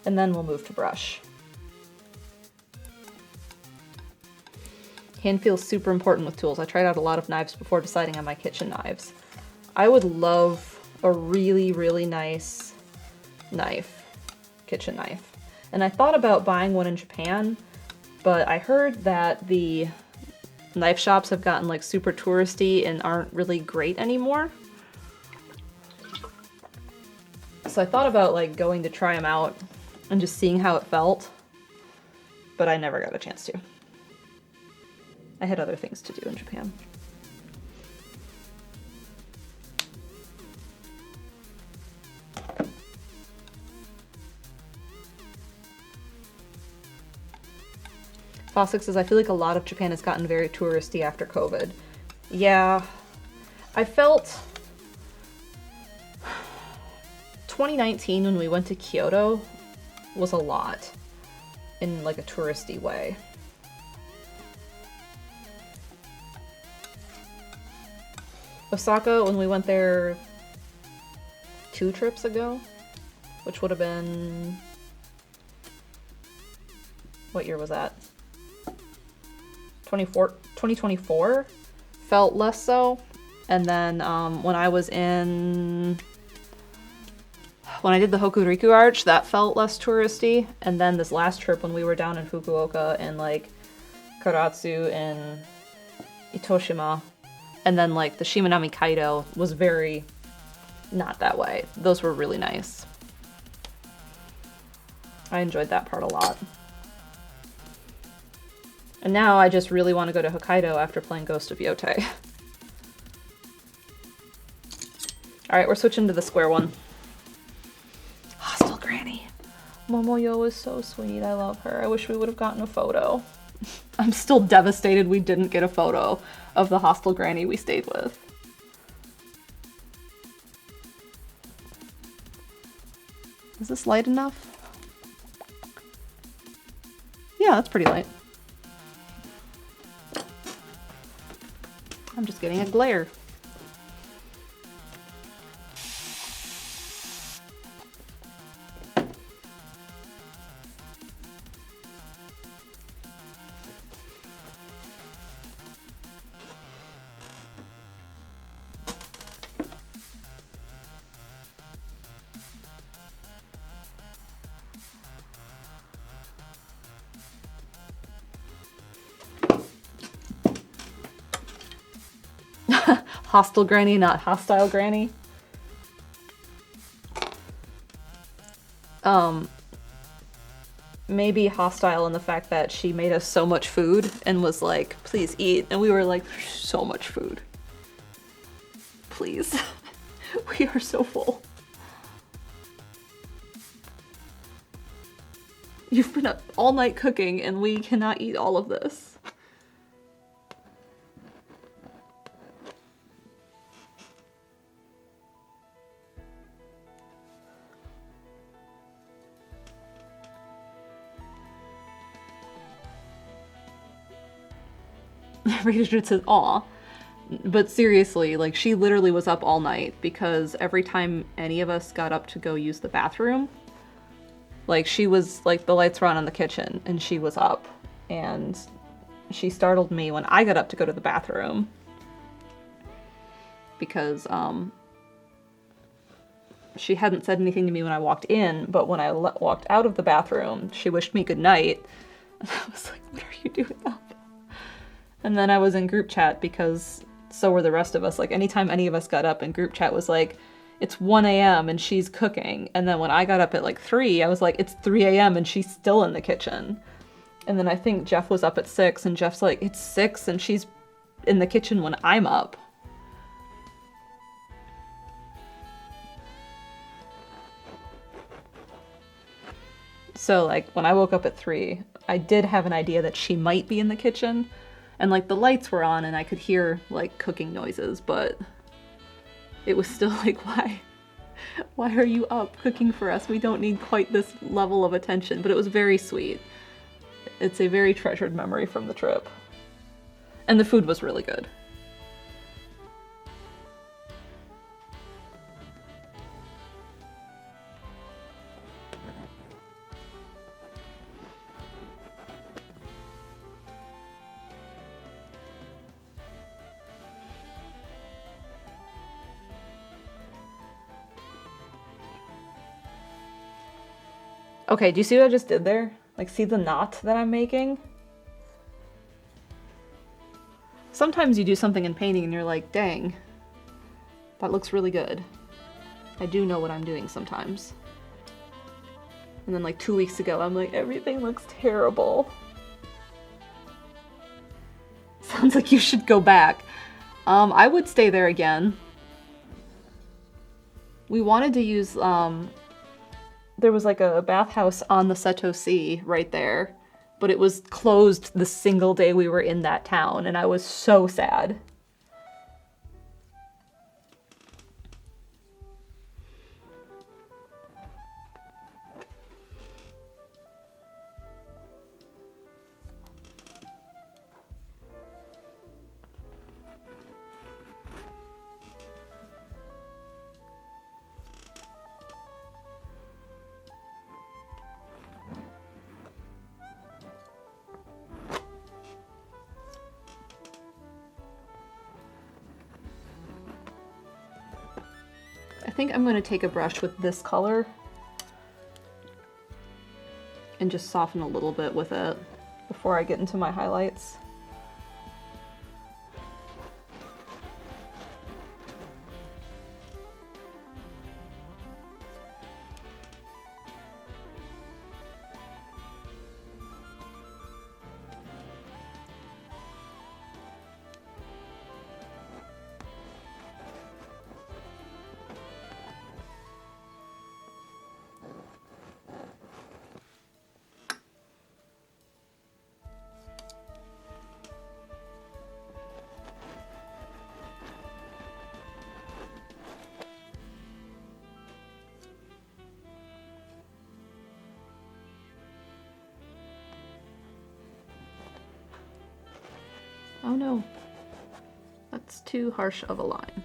And then we'll move to brush. Hand feels super important with tools. I tried out a lot of knives before deciding on my kitchen knives. I would love a really, really nice knife, kitchen knife. And I thought about buying one in Japan, but I heard that the knife shops have gotten like super touristy and aren't really great anymore. So I thought about like going to try them out and just seeing how it felt, but I never got a chance to. I had other things to do in Japan. Fossil says, I feel like a lot of Japan has gotten very touristy after COVID. Yeah, I felt 2019 when we went to Kyoto was a lot in like a touristy way. Osaka, when we went there 2 trips ago, which would have been... What year was that? 2024 felt less so. And then when I did the Hokuriku Arch, that felt less touristy. And then this last trip when we were down in Fukuoka and like Karatsu and Itoshima, and then like the Shimanami Kaido was very not that way. Those were really nice. I enjoyed that part a lot. And now I just really want to go to Hokkaido after playing Ghost of Yotei. Alright, we're switching to the square one. Hostile Granny. Momoyo is so sweet. I love her. I wish we would have gotten a photo. I'm still devastated we didn't get a photo of the hostile Granny we stayed with. Is this light enough? Yeah, that's pretty light. I'm just getting a glare. Hostile Granny, not hostile Granny. Maybe hostile in the fact that she made us so much food and was like, please eat. And we were like, there's so much food. Please. We are so full. You've been up all night cooking and we cannot eat all of this. Rita says, aw. But seriously, like, she literally was up all night because every time any of us got up to go use the bathroom, like, she was, like, the lights were on in the kitchen and she was up. And she startled me when I got up to go to the bathroom because, she hadn't said anything to me when I walked in, but when I walked out of the bathroom, she wished me good night. And I was like, what are you doing up? And then I was in group chat because so were the rest of us. Like, anytime any of us got up in group chat was like, it's 1 a.m. and she's cooking. And then when I got up at like 3, I was like, it's 3 a.m. and she's still in the kitchen. And then I think Jeff was up at 6 and Jeff's like, it's 6 and she's in the kitchen when I'm up. So like when I woke up at 3, I did have an idea that she might be in the kitchen. And, like, the lights were on and I could hear, like, cooking noises, but it was still like, why? Why are you up cooking for us? We don't need quite this level of attention. But it was very sweet. It's a very treasured memory from the trip. And the food was really good. Okay, do you see what I just did there? Like, see the knot that I'm making? Sometimes you do something in painting and you're like, dang, that looks really good. I do know what I'm doing sometimes. And then like 2 weeks ago, I'm like, everything looks terrible. Sounds like you should go back. I would stay there again. We wanted to use, there was like a bathhouse on the Seto Sea right there, but it was closed the single day we were in that town, and I was so sad. think I'm going to take a brush with this color and just soften a little bit with it before I get into my highlights. Oh no, that's too harsh of a line.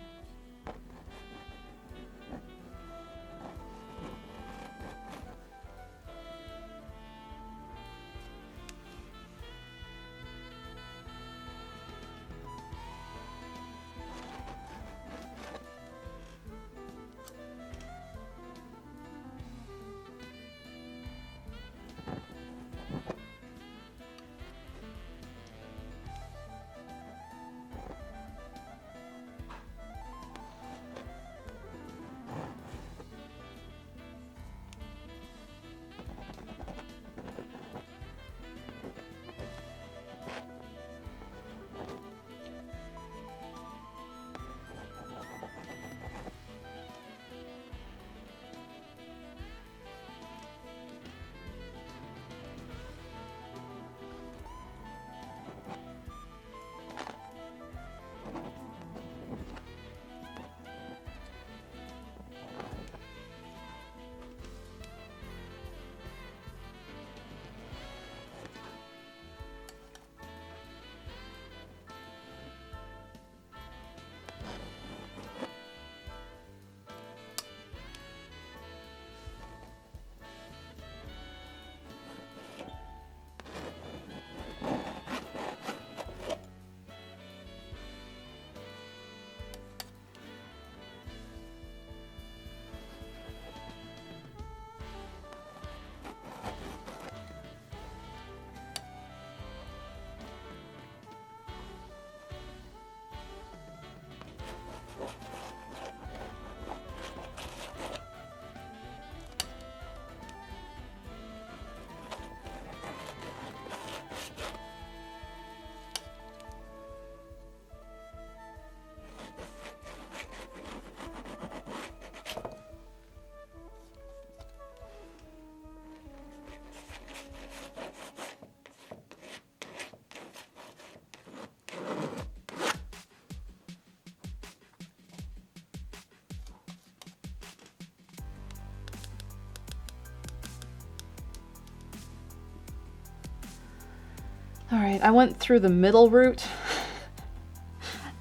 All right, I went through the middle route,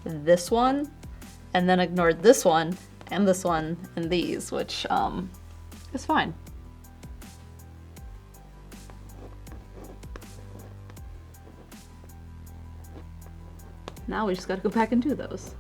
this one, and then ignored this one, and these, which is fine. Now we just gotta go back and do those.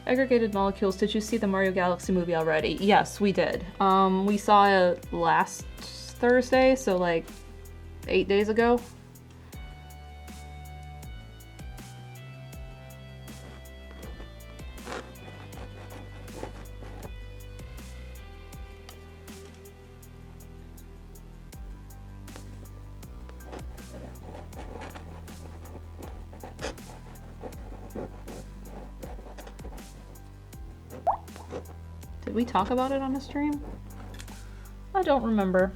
Aggregated molecules, did you see the Mario Galaxy movie already? Yes, we did. We saw it last Thursday, so like 8 days ago. Did we talk about it on the stream? I don't remember.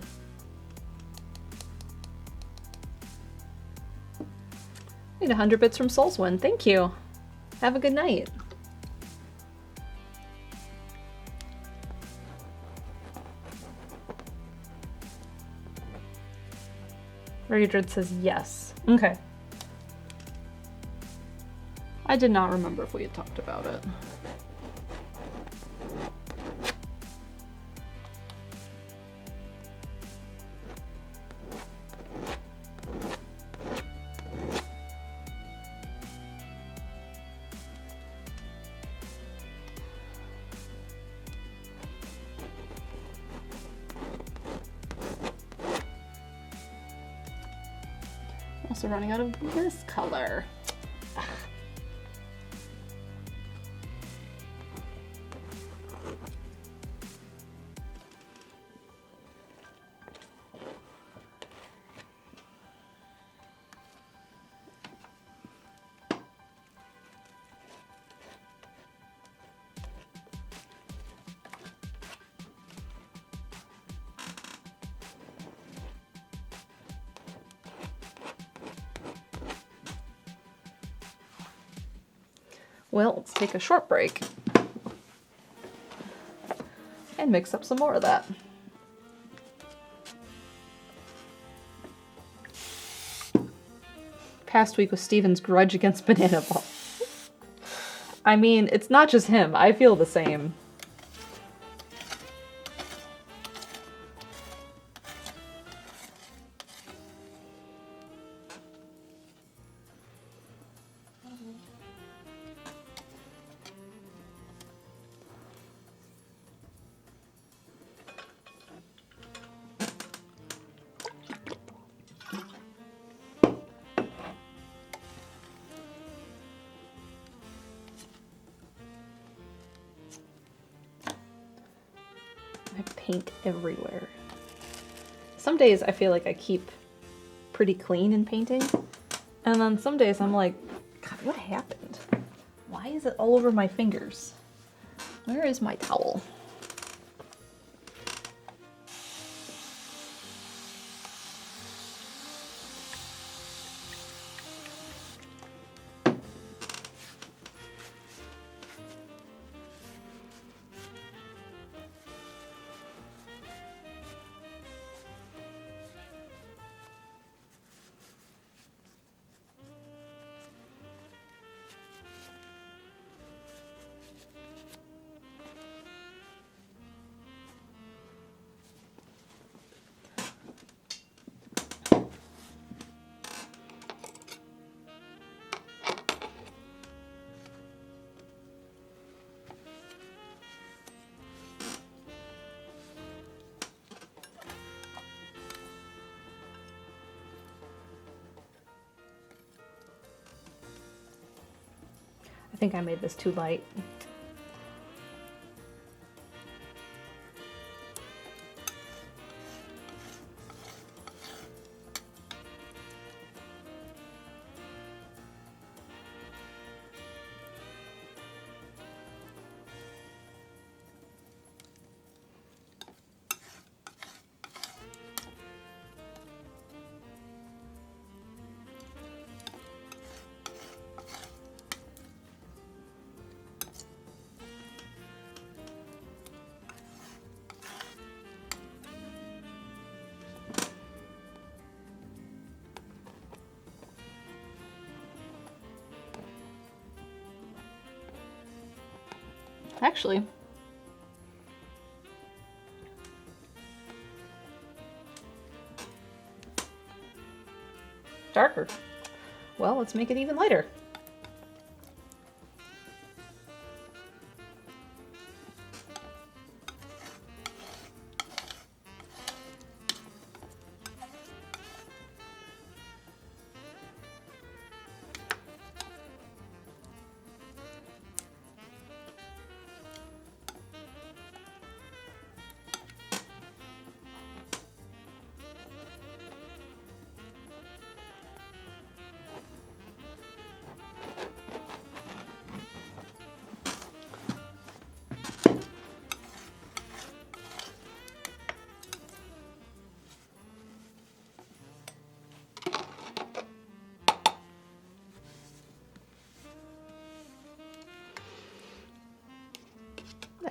Need 100 bits from Soulswin. Thank you. Have a good night. Radiant says yes. Okay. I did not remember if we had talked about it. Also running out of this color. Ugh. Well, let's take a short break and mix up some more of that. Past week was Steven's grudge against Banana Ball. I mean, it's not just him. I feel the same. I paint everywhere. Some days I feel like I keep pretty clean in painting, and then some days I'm like, God, what happened? Why is it all over my fingers? Where is my towel? I think I made this too light. Actually, darker. Well, let's make it even lighter.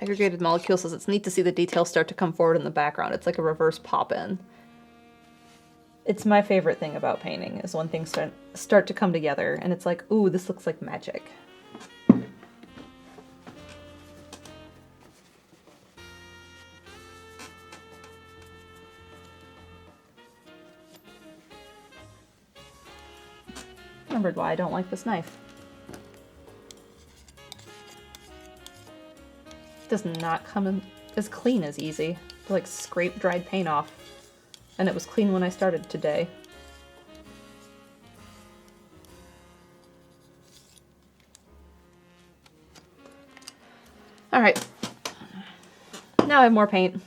Aggregated Molecule says it's neat to see the details start to come forward in the background. It's like a reverse pop-in. It's my favorite thing about painting, is when things start to come together, and it's like, ooh, this looks like magic. Remembered why I don't like this knife. It does not come in as clean as easy. I like scrape dried paint off, and it was clean when I started today. All right, now I have more paint.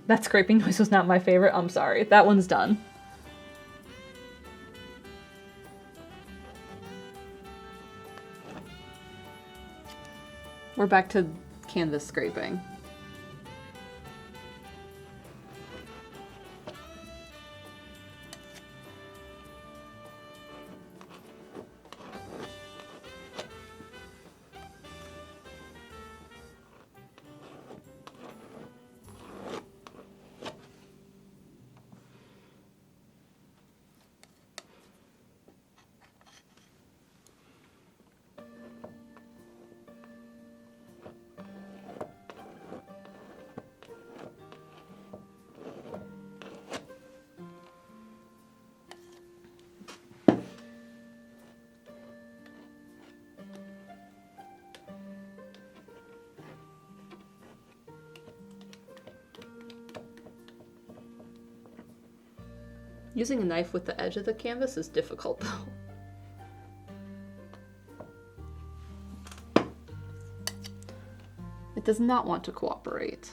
That scraping noise was not my favorite. I'm sorry. That one's done. We're back to canvas scraping. Using a knife with the edge of the canvas is difficult, though. It does not want to cooperate.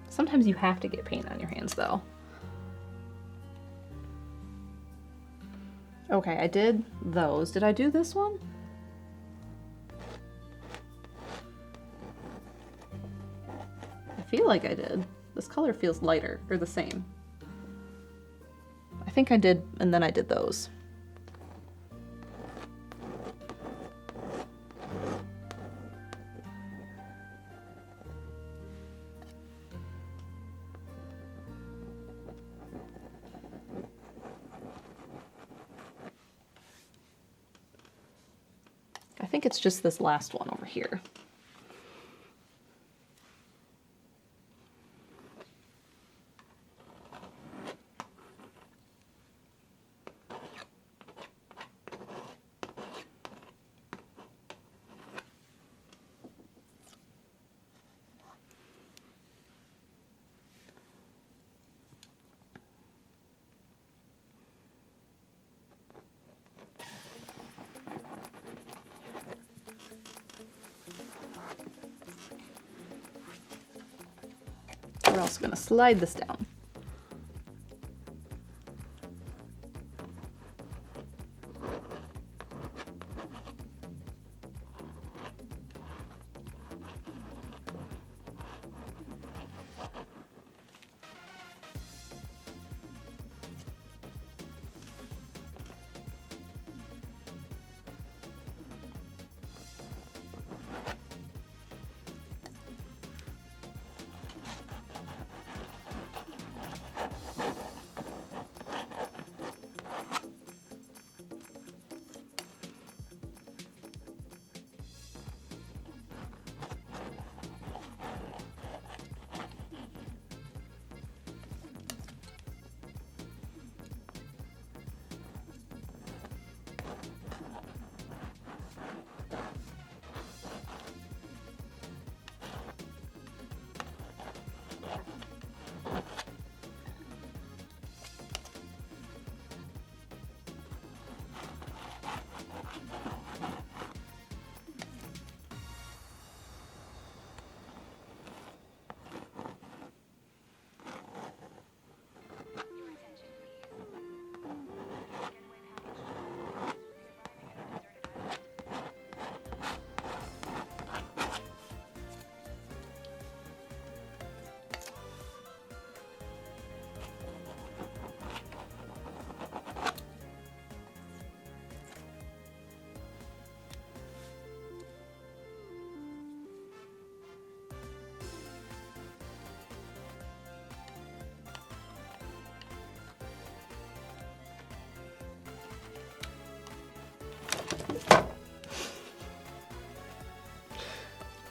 Sometimes you have to get paint on your hands, though. Okay, I did those. Did I do this one? I feel like I did. This color feels lighter, or the same. I think I did, and then I did those. I think it's just this last one over here. We're also going to slide this down.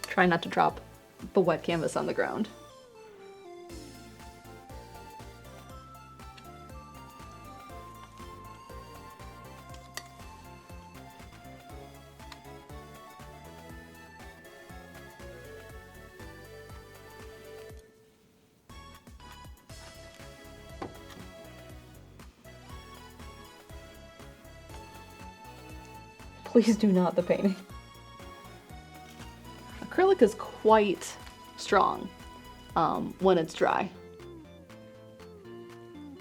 Try not to drop the wet canvas on the ground. Please do not the painting. Acrylic is quite strong when it's dry,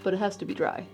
but it has to be dry.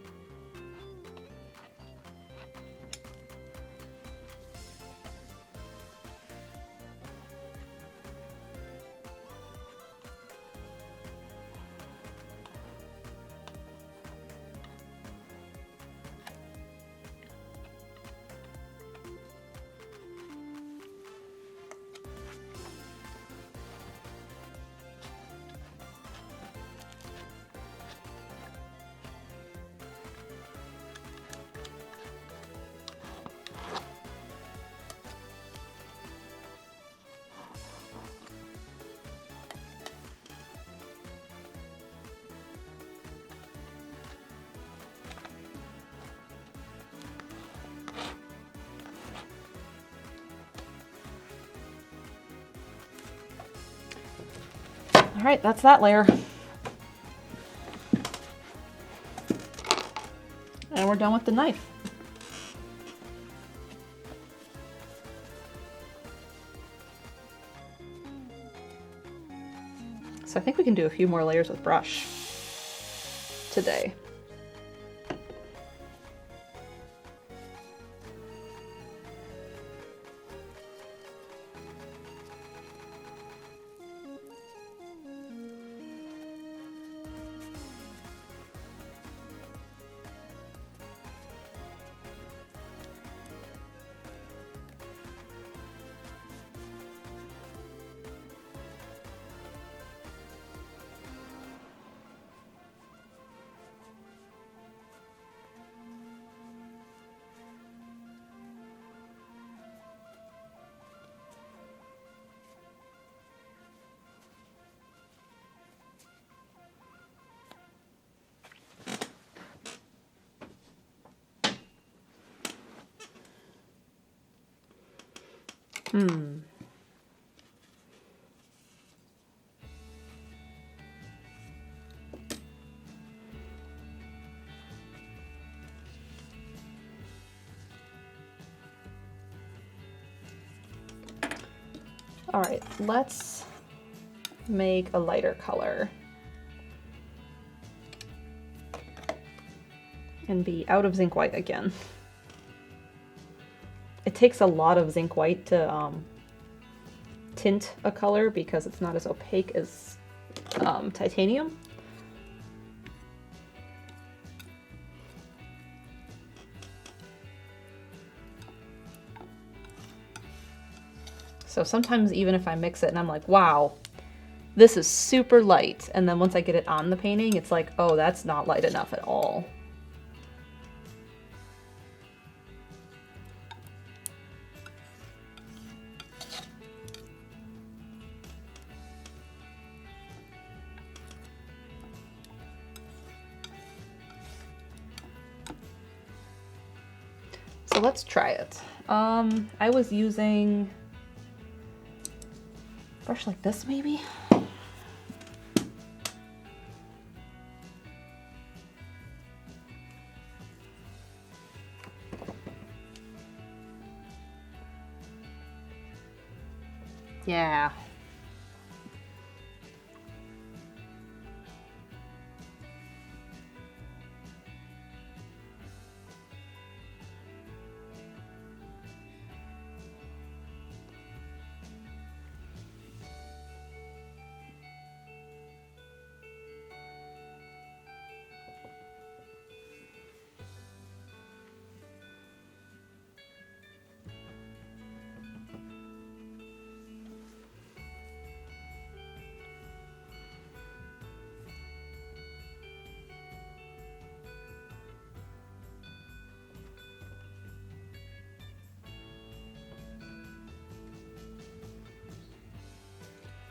All right, that's that layer. And we're done with the knife. So I think we can do a few more layers with brush today. All right, let's make a lighter color. and be out of zinc white again. It takes a lot of zinc white to tint a color because it's not as opaque as titanium. So sometimes even if I mix it and I'm like, wow, this is super light, and then once I get it on the painting, it's like, oh, that's not light enough at all. So let's try it. I was using a brush like this, maybe? Yeah.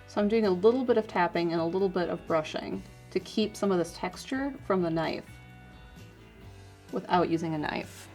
So I'm doing a little bit of tapping and a little bit of brushing to keep some of this texture from the knife without using a knife.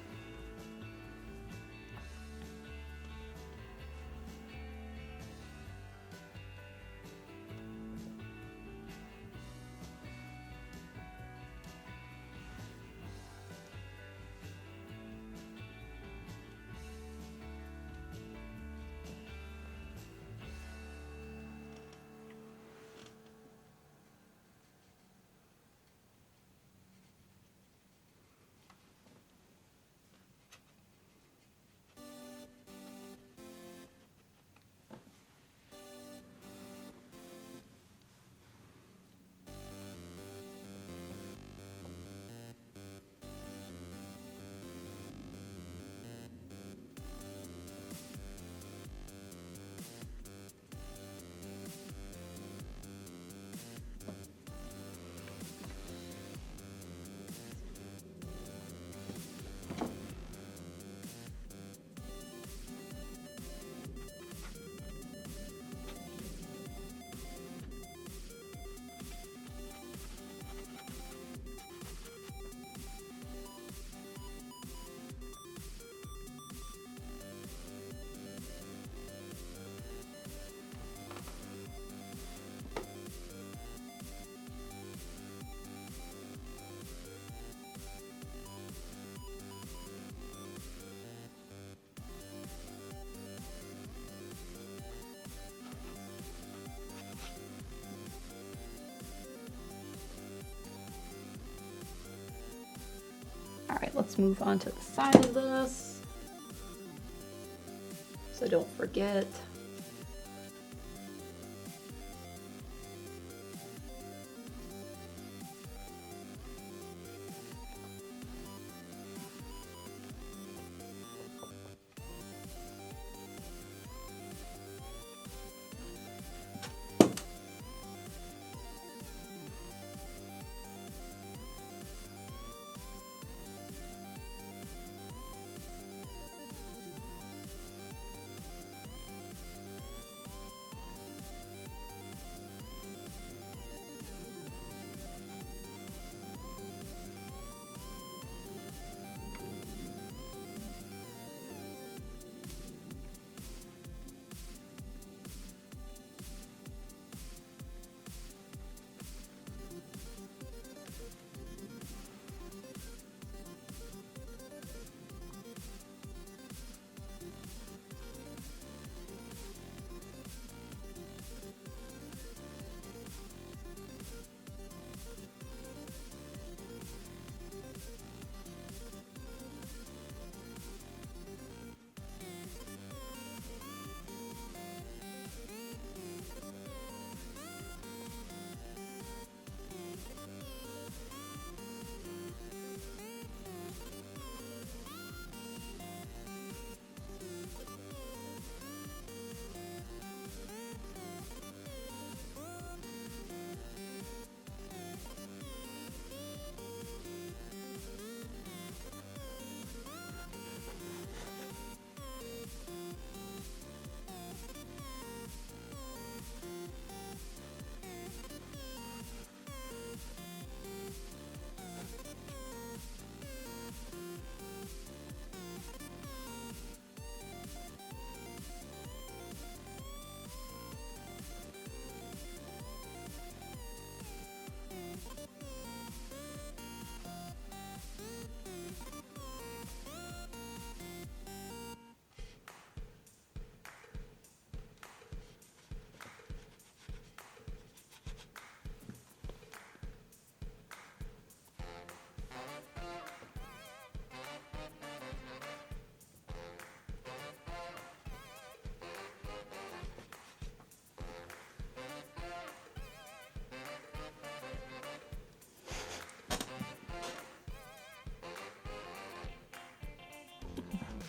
All right, let's move on to the side of this, so don't forget.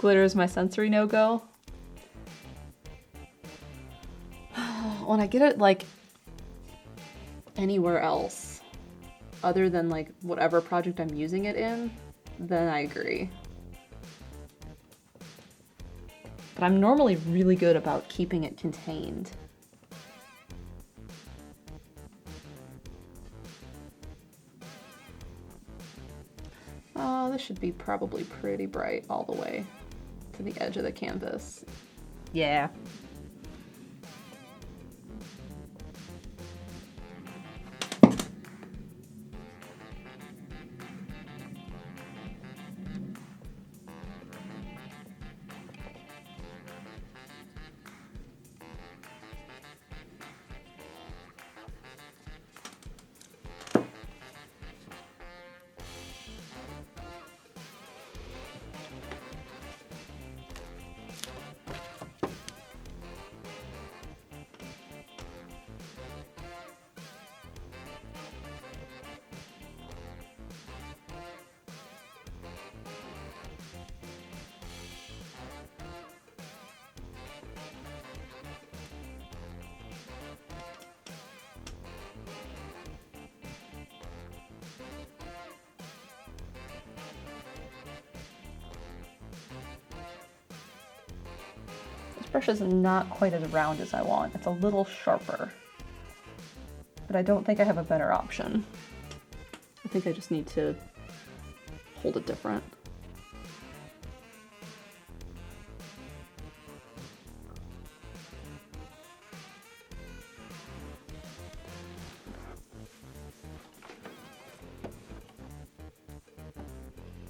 Glitter is my sensory no-go. When I get it, like, anywhere else, other than, like, whatever project I'm using it in, then I agree. But I'm normally really good about keeping it contained. Oh, this should be probably pretty bright all the way to the edge of the canvas. Yeah. Brush is not quite as round as I want. It's a little sharper. But I don't think I have a better option. I think I just need to hold it different.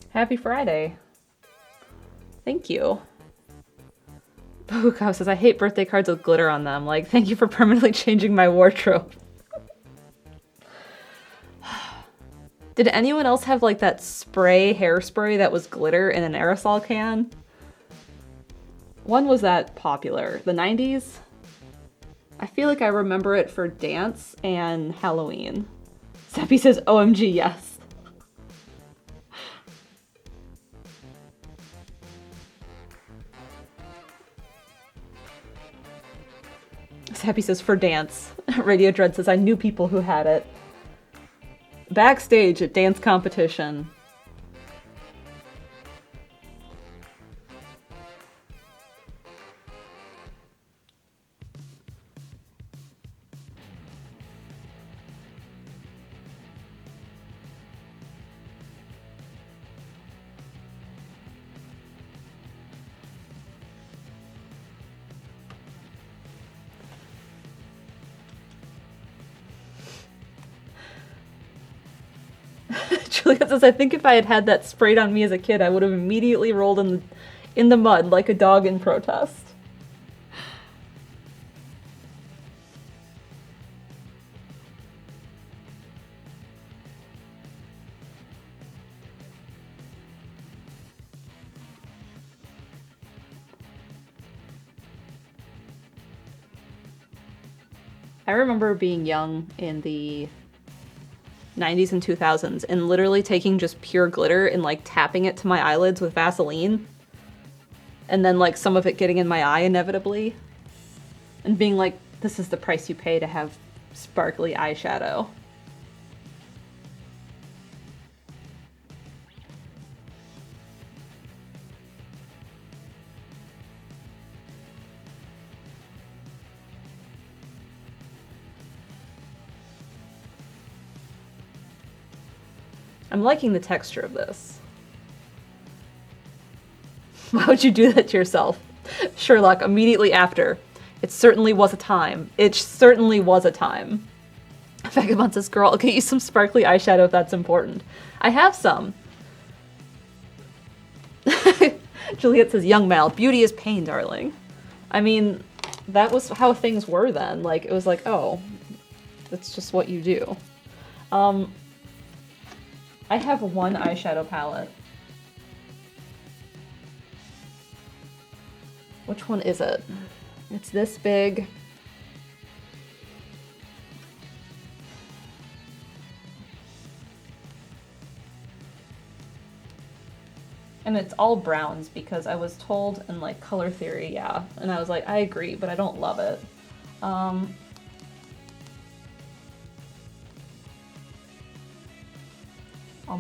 Happy Friday. Thank you. Bookow says, I hate birthday cards with glitter on them. Like, thank you for permanently changing my wardrobe. Did anyone else have, like, that hairspray that was glitter in an aerosol can? When was that popular? The 90s? I feel like I remember it for dance and Halloween. Seppi says, OMG, yes. Happy says, for dance. Radio Dread says, I knew people who had it. Backstage at dance competition. Juliet says, I think if I had had that sprayed on me as a kid, I would have immediately rolled in the mud like a dog in protest. I remember being young in the 90s and 2000s and literally taking just pure glitter and like tapping it to my eyelids with Vaseline and then like some of it getting in my eye inevitably and being like, this is the price you pay to have sparkly eyeshadow. I'm liking the texture of this. Why would you do that to yourself? Sherlock, immediately after. It certainly was a time. It certainly was a time. Vagabond says, girl, I'll get you some sparkly eyeshadow if that's important. I have some. Juliet says, young Mal, beauty is pain, darling. I mean, that was how things were then. Like, it was like, oh, that's just what you do. I have one eyeshadow palette. Which one is it? It's this big. And it's all browns because I was told in like color theory, yeah. And I was like, I agree, but I don't love it. I'll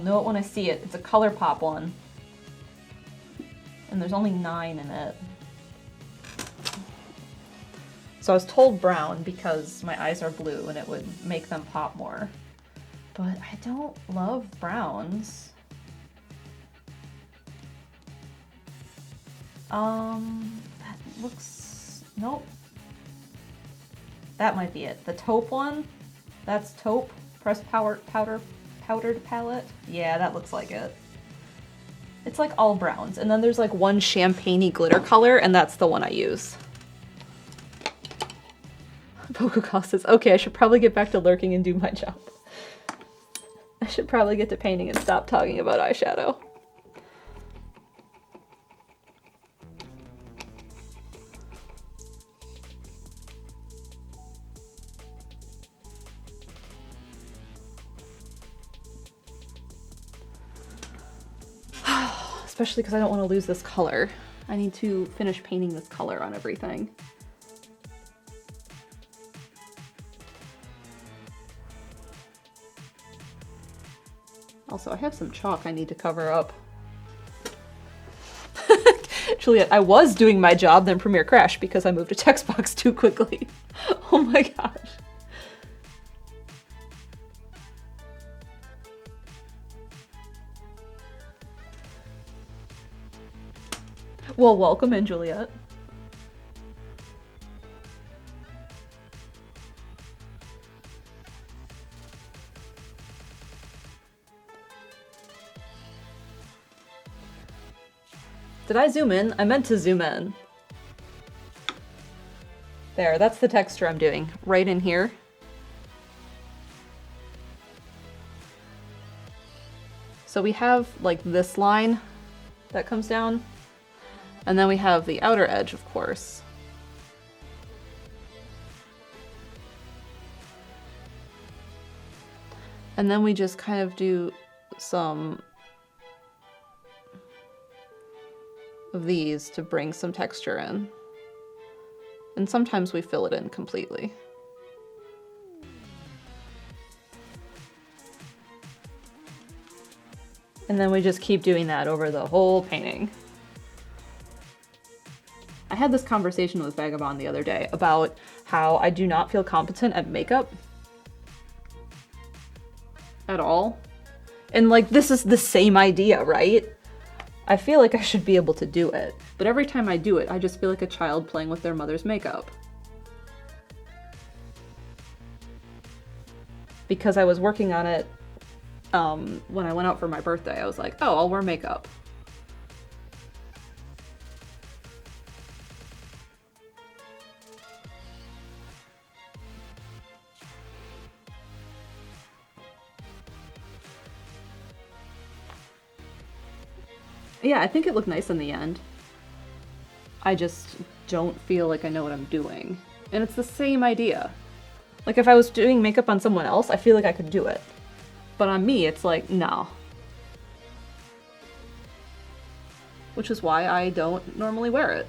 know it when I see it. It's a ColourPop one. And there's only 9 in it. So I was told brown because my eyes are blue and it would make them pop more. But I don't love browns. That looks, nope. That might be it. The taupe one, that's taupe, pressed powdered palette. Yeah, that looks like it. It's like all browns. And then there's like one champagne-y glitter color, and that's the one I use. Pococost says, okay, I should probably get back to lurking and do my job. I should probably get to painting and stop talking about eyeshadow. Especially because I don't want to lose this color. I need to finish painting this color on everything. Also, I have some chalk I need to cover up. Juliet, I was doing my job, then Premiere crashed because I moved a text box too quickly. Oh my gosh. Well, welcome in, Juliet. Did I zoom in? I meant to zoom in. There, that's the texture I'm doing, right in here. So we have like this line that comes down, and then we have the outer edge, of course. And then we just kind of do some of these to bring some texture in. And sometimes we fill it in completely. And then we just keep doing that over the whole painting. I had this conversation with Vagabond the other day about how I do not feel competent at makeup at all. And like, this is the same idea, right? I feel like I should be able to do it, but every time I do it, I just feel like a child playing with their mother's makeup. Because I was working on it when I went out for my birthday. I was like, oh, I'll wear makeup. Yeah, I think it looked nice in the end. I just don't feel like I know what I'm doing. And it's the same idea. Like if I was doing makeup on someone else, I feel like I could do it. But on me, it's like, no. Which is why I don't normally wear it.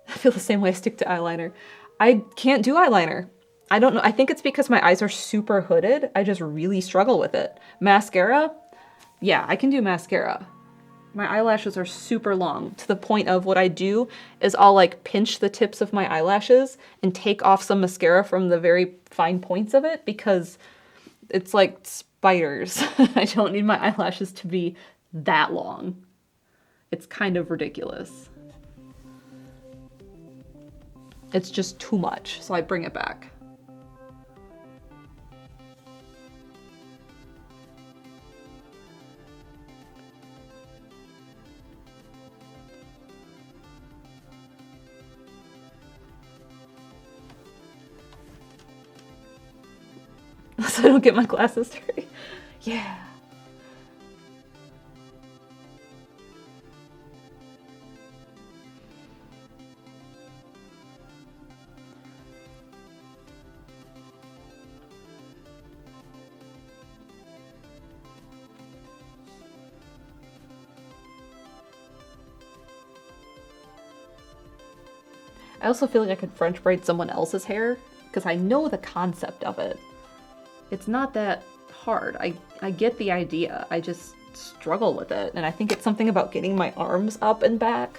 I feel the same way I stick to eyeliner. I can't do eyeliner. I don't know. I think it's because my eyes are super hooded. I just really struggle with it. Mascara? Yeah, I can do mascara. My eyelashes are super long to the point of what I do is I'll like pinch the tips of my eyelashes and take off some mascara from the very fine points of it because it's like spiders. I don't need my eyelashes to be that long. It's kind of ridiculous. It's just too much, so I bring it back. So I don't get my glasses dirty. Yeah. I also feel like I could French braid someone else's hair because I know the concept of it. It's not that hard. I get the idea. I just struggle with it. And I think it's something about getting my arms up and back.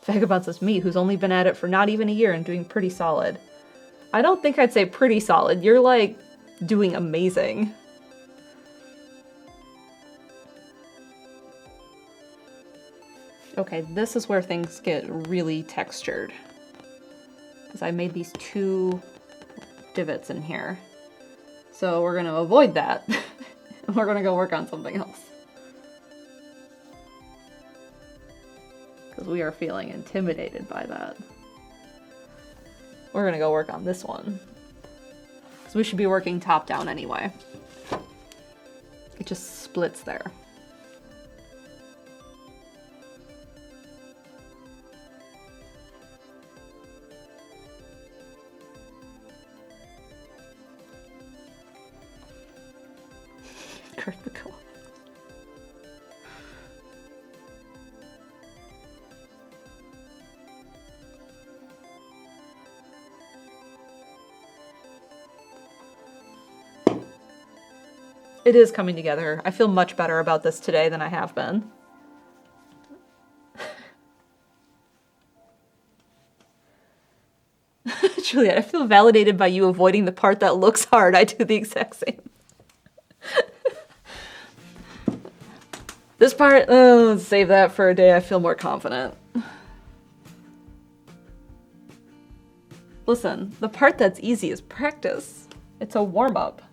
Vagabond says, me, who's only been at it for not even a year and doing pretty solid. I don't think I'd say pretty solid. You're, like, doing amazing. Okay, this is where things get really textured. Because I made these 2 divots in here. So we're going to avoid that. We're going to go work on something else. Because we are feeling intimidated by that. We're going to go work on this one. Because we should be working top down anyway. It just splits there. It is coming together. I feel much better about this today than I have been. Juliet, I feel validated by you avoiding the part that looks hard. I do the exact same. This part, let's save that for a day I feel more confident. Listen, the part that's easy is practice. It's a warm-up.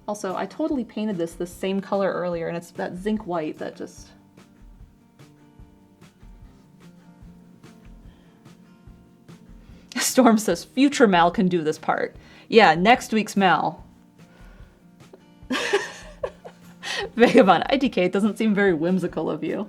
Also, I totally painted this the same color earlier, and it's that zinc white that just... Storm says, future Mal can do this part. Yeah, next week's Mal. Vagabond, IDK, it doesn't seem very whimsical of you.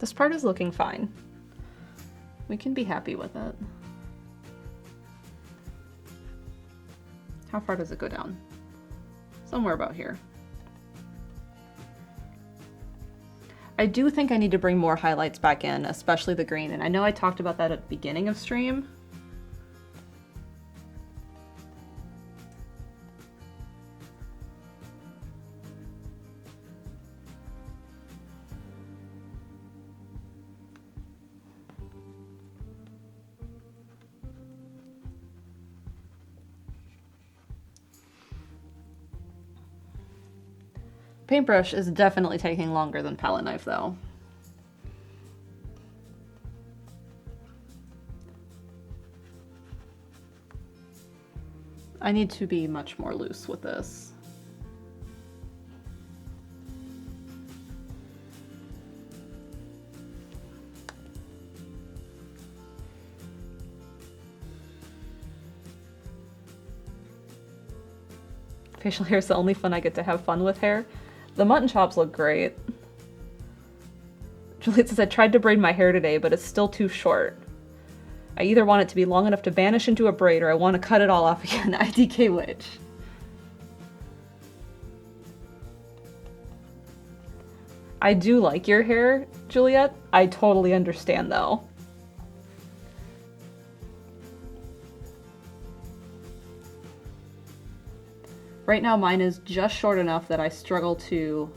This part is looking fine. We can be happy with it. How far does it go down? Somewhere about here. I do think I need to bring more highlights back in, especially the green, and I know I talked about that at the beginning of stream. Paintbrush is definitely taking longer than palette knife, though. I need to be much more loose with this. Facial hair is the only fun I get to have fun with hair. The mutton chops look great. Juliet says, I tried to braid my hair today, but it's still too short. I either want it to be long enough to vanish into a braid or I want to cut it all off again. IDK Witch. I do like your hair, Juliet. I totally understand, though. Right now, mine is just short enough that I struggle to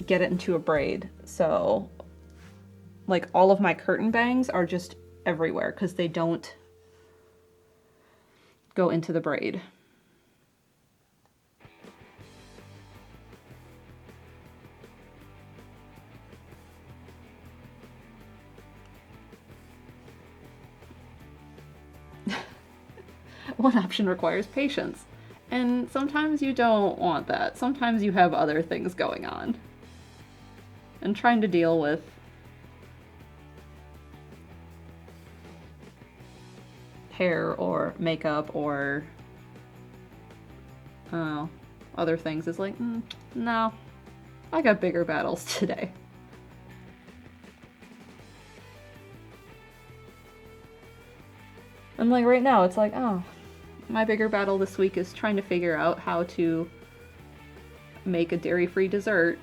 get it into a braid. So, like, all of my curtain bangs are just everywhere because they don't go into the braid. One option requires patience. And sometimes you don't want that. Sometimes you have other things going on. And trying to deal with hair or makeup or other things is like, no, I got bigger battles today. And like right now, it's like, oh, my bigger battle this week is trying to figure out how to make a dairy-free dessert.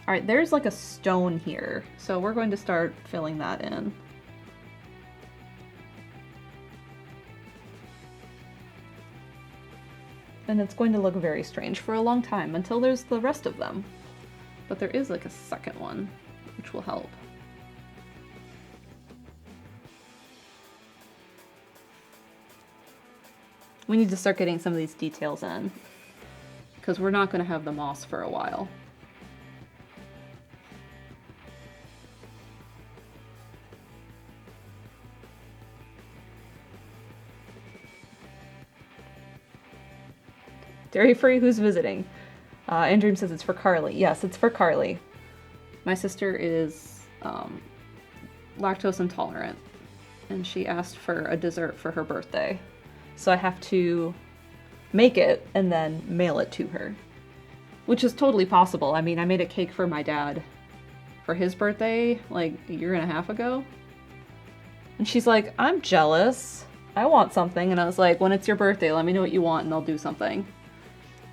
All right, there's like a stone here, so we're going to start filling that in. And it's going to look very strange for a long time until there's the rest of them. But there is like a second one, which will help. We need to start getting some of these details in, because we're not going to have the moss for a while. Dairy free, who's visiting? Andrew says it's for Carly. Yes, it's for Carly. My sister is lactose intolerant, and she asked for a dessert for her birthday. So I have to make it and then mail it to her, which is totally possible. I mean, I made a cake for my dad for his birthday like a year and a half ago. And she's like, I'm jealous. I want something. And I was like, when it's your birthday, let me know what you want and I'll do something.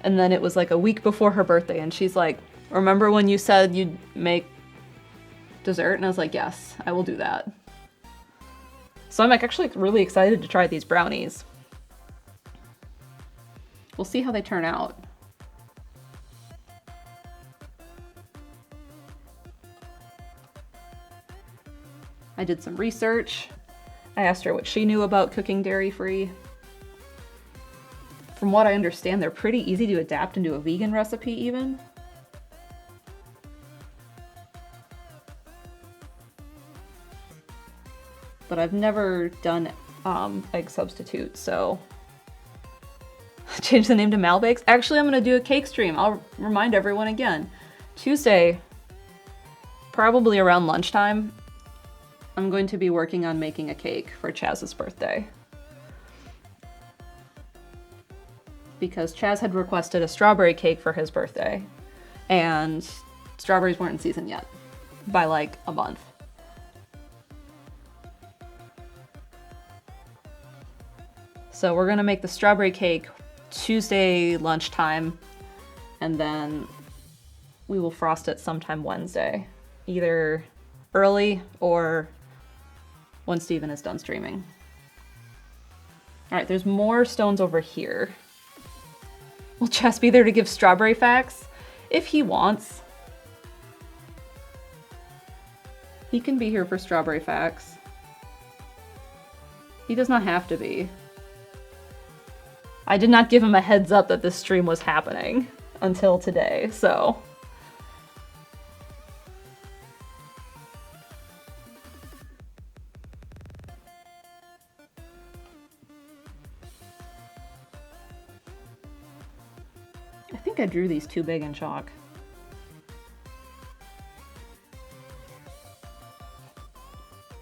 And then it was like a week before her birthday, and she's like, remember when you said you'd make dessert? And I was like, yes, I will do that. So I'm like actually really excited to try these brownies. We'll see how they turn out. I did some research. I asked her what she knew about cooking dairy-free. From what I understand, they're pretty easy to adapt into a vegan recipe even. But I've never done egg substitute, so change the name to MalBakes. Actually, I'm gonna do a cake stream. I'll remind everyone again. Tuesday, probably around lunchtime, I'm going to be working on making a cake for Chaz's birthday. Because Chaz had requested a strawberry cake for his birthday, and strawberries weren't in season yet, by like a month. So we're gonna make the strawberry cake Tuesday lunchtime, and then we will frost it sometime Wednesday, either early or when Steven is done streaming. All right, there's more stones over here. Will Chess be there to give strawberry facts? If he wants. He can be here for strawberry facts. He does not have to be. I did not give him a heads up that this stream was happening until today, so. I think I drew these too big in chalk.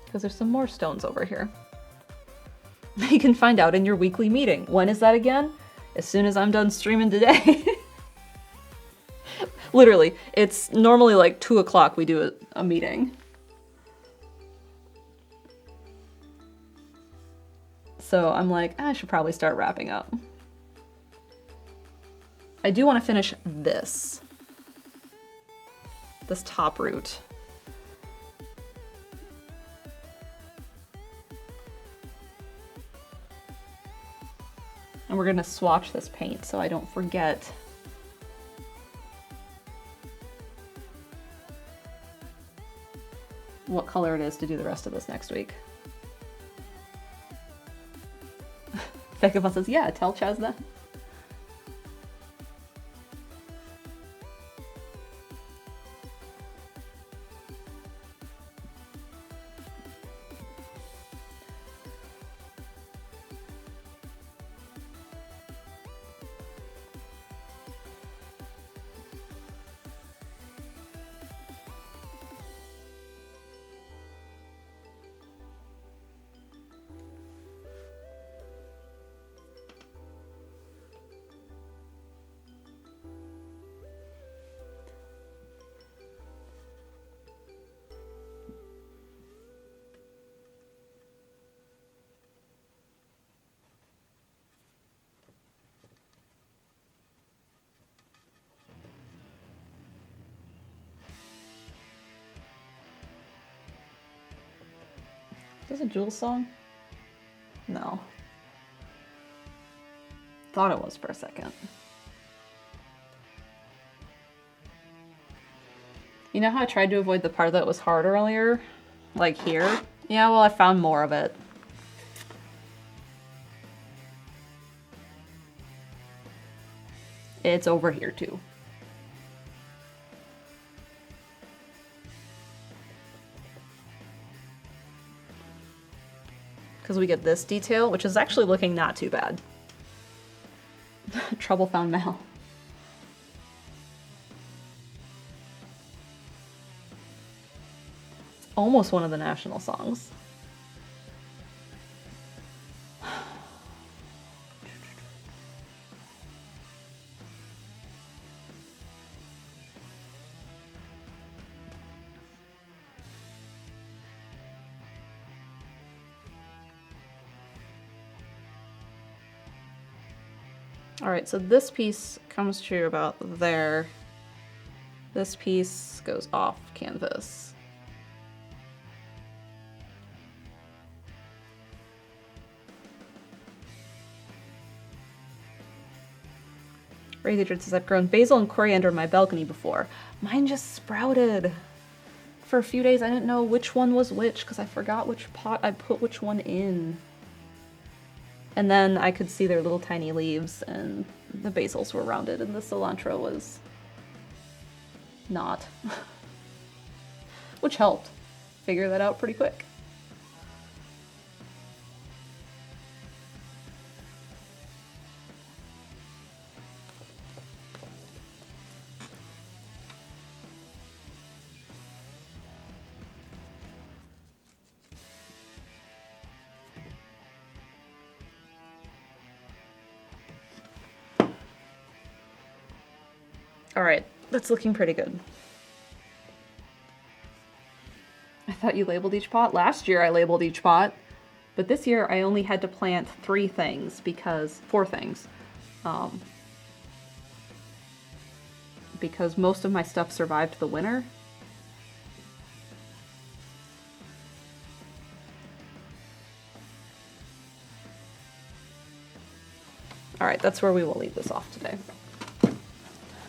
Because there's some more stones over here. You can find out in your weekly meeting. When is that again? As soon as I'm done streaming today. Literally, it's normally like 2 o'clock we do a meeting. So I'm like, I should probably start wrapping up. I do want to finish this top root. And we're gonna swatch this paint so I don't forget. What color it is to do the rest of this next week. Vagabond says, yeah, tell Chaz that. Is this a Jules song? No. Thought it was for a second. You know how I tried to avoid the part that was hard earlier? Like here? Yeah, well, I found more of it. It's over here too. Because we get this detail, which is actually looking not too bad. Trouble found Mal. It's almost one of the national songs. All right, so this piece comes to about there. This piece goes off canvas. Radiator says, I've grown basil and coriander in my balcony before. Mine just sprouted. For a few days, I didn't know which one was which because I forgot which pot I put which one in. And then I could see their little tiny leaves, and the basils were rounded, and the cilantro was not. Which helped figure that out pretty quick. All right, that's looking pretty good. I thought you labeled each pot. Last year I labeled each pot, but this year I only had to plant 4 things, because most of my stuff survived the winter. All right, that's where we will leave this off today.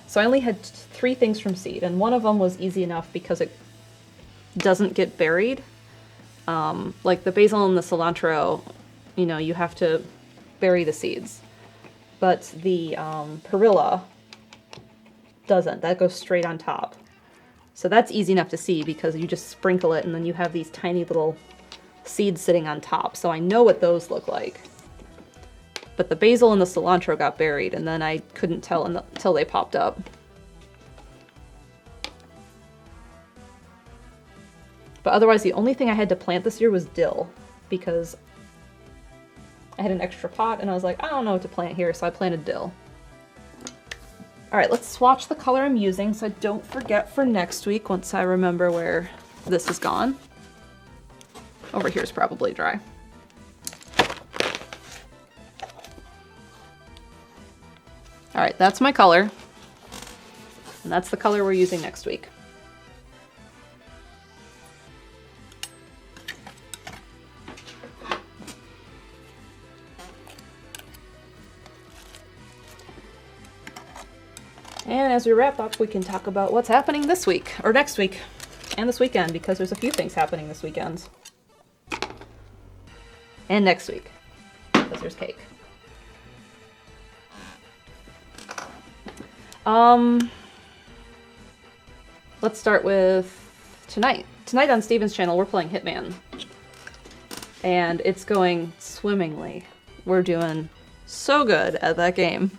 So I only had 3 things from seed, and one of them was easy enough because it doesn't get buried. Like the basil and the cilantro, you know, you have to bury the seeds. But the perilla doesn't. That goes straight on top. So that's easy enough to see because you just sprinkle it and then you have these tiny little seeds sitting on top. So I know what those look like. But the basil and the cilantro got buried, and then I couldn't tell until they popped up. But otherwise, the only thing I had to plant this year was dill, because I had an extra pot, and I was like, I don't know what to plant here, so I planted dill. Alright, let's swatch the color I'm using so I don't forget for next week once I remember where this is gone. Over here is probably dry. Alright, that's my color. And that's the color we're using next week. And as we wrap up, we can talk about what's happening this week, or next week, and this weekend, because there's a few things happening this weekend. And next week, because there's cake. Let's start with tonight. Tonight on Steven's channel, we're playing Hitman. And it's going swimmingly. We're doing so good at that game.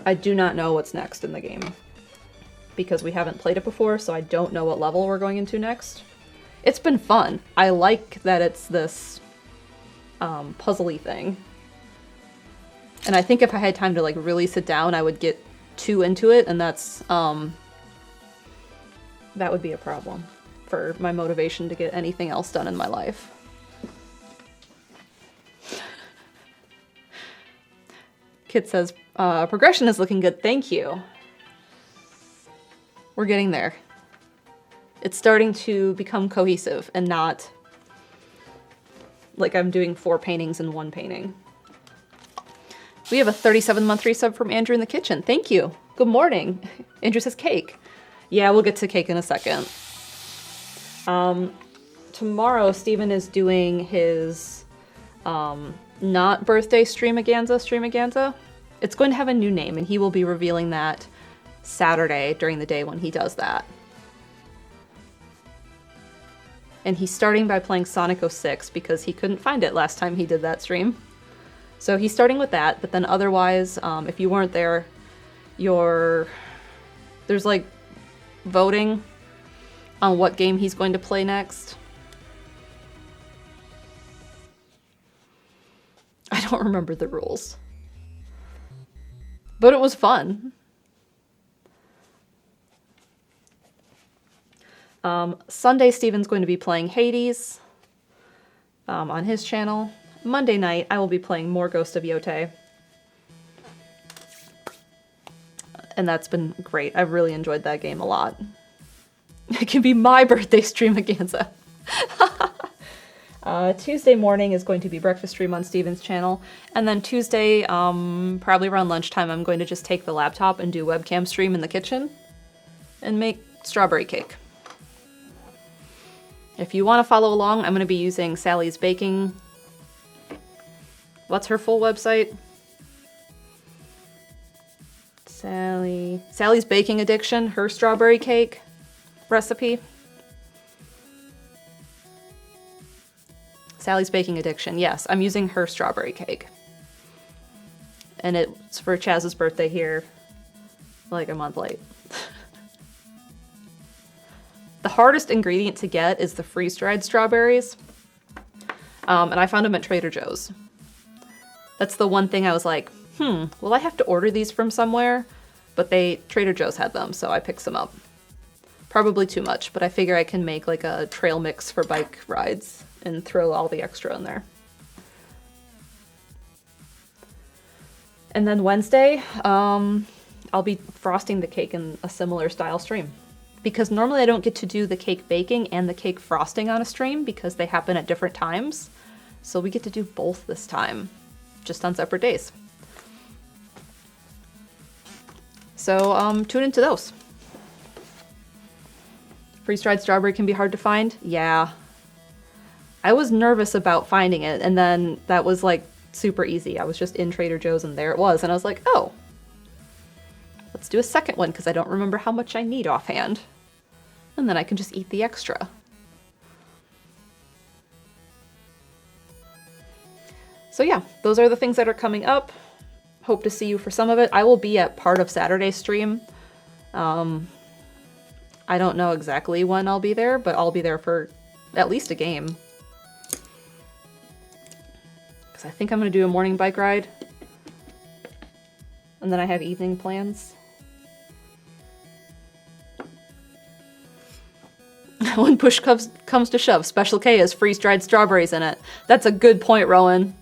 I do not know what's next in the game because we haven't played it before, so I don't know what level we're going into next. It's been fun. I like that it's this puzzly thing. And I think if I had time to like really sit down, I would get too into it, and that's that would be a problem for my motivation to get anything else done in my life. Kit says, progression is looking good, thank you. We're getting there. It's starting to become cohesive and not like I'm doing 4 paintings in 1 painting. We have a 37-month resub from Andrew in the kitchen. Thank you. Good morning. Andrew says cake. Yeah, we'll get to cake in a second. Tomorrow, Steven is doing his not birthday streamaganza. It's going to have a new name, and he will be revealing that Saturday during the day when he does that. And he's starting by playing Sonic 06 because he couldn't find it last time he did that stream. So he's starting with that, but then otherwise, if you weren't there, there's like voting on what game he's going to play next. I don't remember the rules. But it was fun. Sunday, Steven's going to be playing Hades on his channel. Monday night, I will be playing more Ghost of Yotei. And that's been great. I've really enjoyed that game a lot. It can be my birthday streamaganza. Tuesday morning is going to be breakfast stream on Steven's channel. And then Tuesday, probably around lunchtime, I'm going to just take the laptop and do webcam stream in the kitchen and make strawberry cake. If you want to follow along, I'm going to be using Sally's Baking. What's her full website? Sally's Baking Addiction, her strawberry cake recipe. Sally's Baking Addiction, yes, I'm using her strawberry cake. And it's for Chaz's birthday here, like a month late. The hardest ingredient to get is the freeze-dried strawberries. And I found them at Trader Joe's. That's the one thing I was like, will I have to order these from somewhere? But Trader Joe's had them, so I picked some up. Probably too much, but I figure I can make like a trail mix for bike rides and throw all the extra in there. And then Wednesday, I'll be frosting the cake in a similar style stream. Because normally I don't get to do the cake baking and the cake frosting on a stream because they happen at different times. So we get to do both this time, just on separate days. So tune into those. Freeze-dried strawberry can be hard to find? Yeah. I was nervous about finding it, and then that was like super easy. I was just in Trader Joe's and there it was, and I was like, oh, let's do a second one because I don't remember how much I need offhand. And then I can just eat the extra. So yeah, those are the things that are coming up. Hope to see you for some of it. I will be at part of Saturday's stream. I don't know exactly when I'll be there, but I'll be there for at least a game. Because I think I'm going to do a morning bike ride. And then I have evening plans. When push comes to shove, Special K has freeze-dried strawberries in it. That's a good point, Rowan.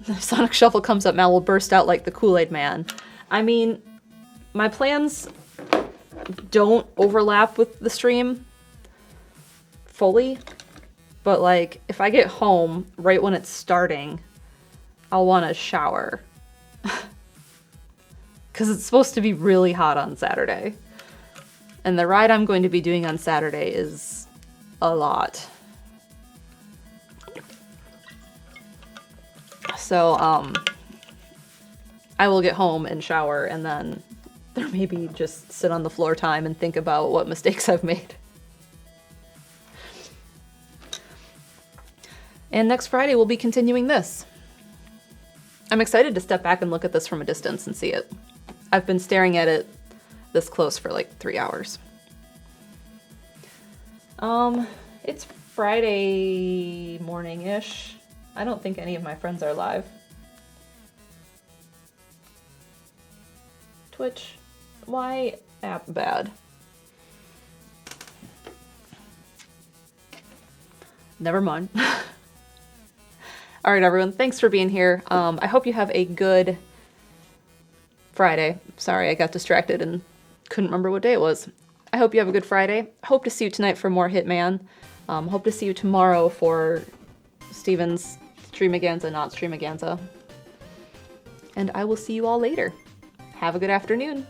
If Sonic Shuffle comes up, Mal will burst out like the Kool-Aid Man. I mean, my plans don't overlap with the stream fully, but like, if I get home right when it's starting, I'll want to shower. Because it's supposed to be really hot on Saturday. And the ride I'm going to be doing on Saturday is a lot. So, I will get home and shower, and then there maybe just sit on the floor time and think about what mistakes I've made. And next Friday we'll be continuing this. I'm excited to step back and look at this from a distance and see it. I've been staring at it this close for like 3 hours. It's Friday morning-ish. I don't think any of my friends are live. Twitch, why app bad? Never mind. All right, everyone, thanks for being here. I hope you have a good Friday. Sorry, I got distracted and couldn't remember what day it was. I hope you have a good Friday. Hope to see you tonight for more Hitman. Hope to see you tomorrow for Steven's Streamaganza, not Streamaganza. And I will see you all later. Have a good afternoon.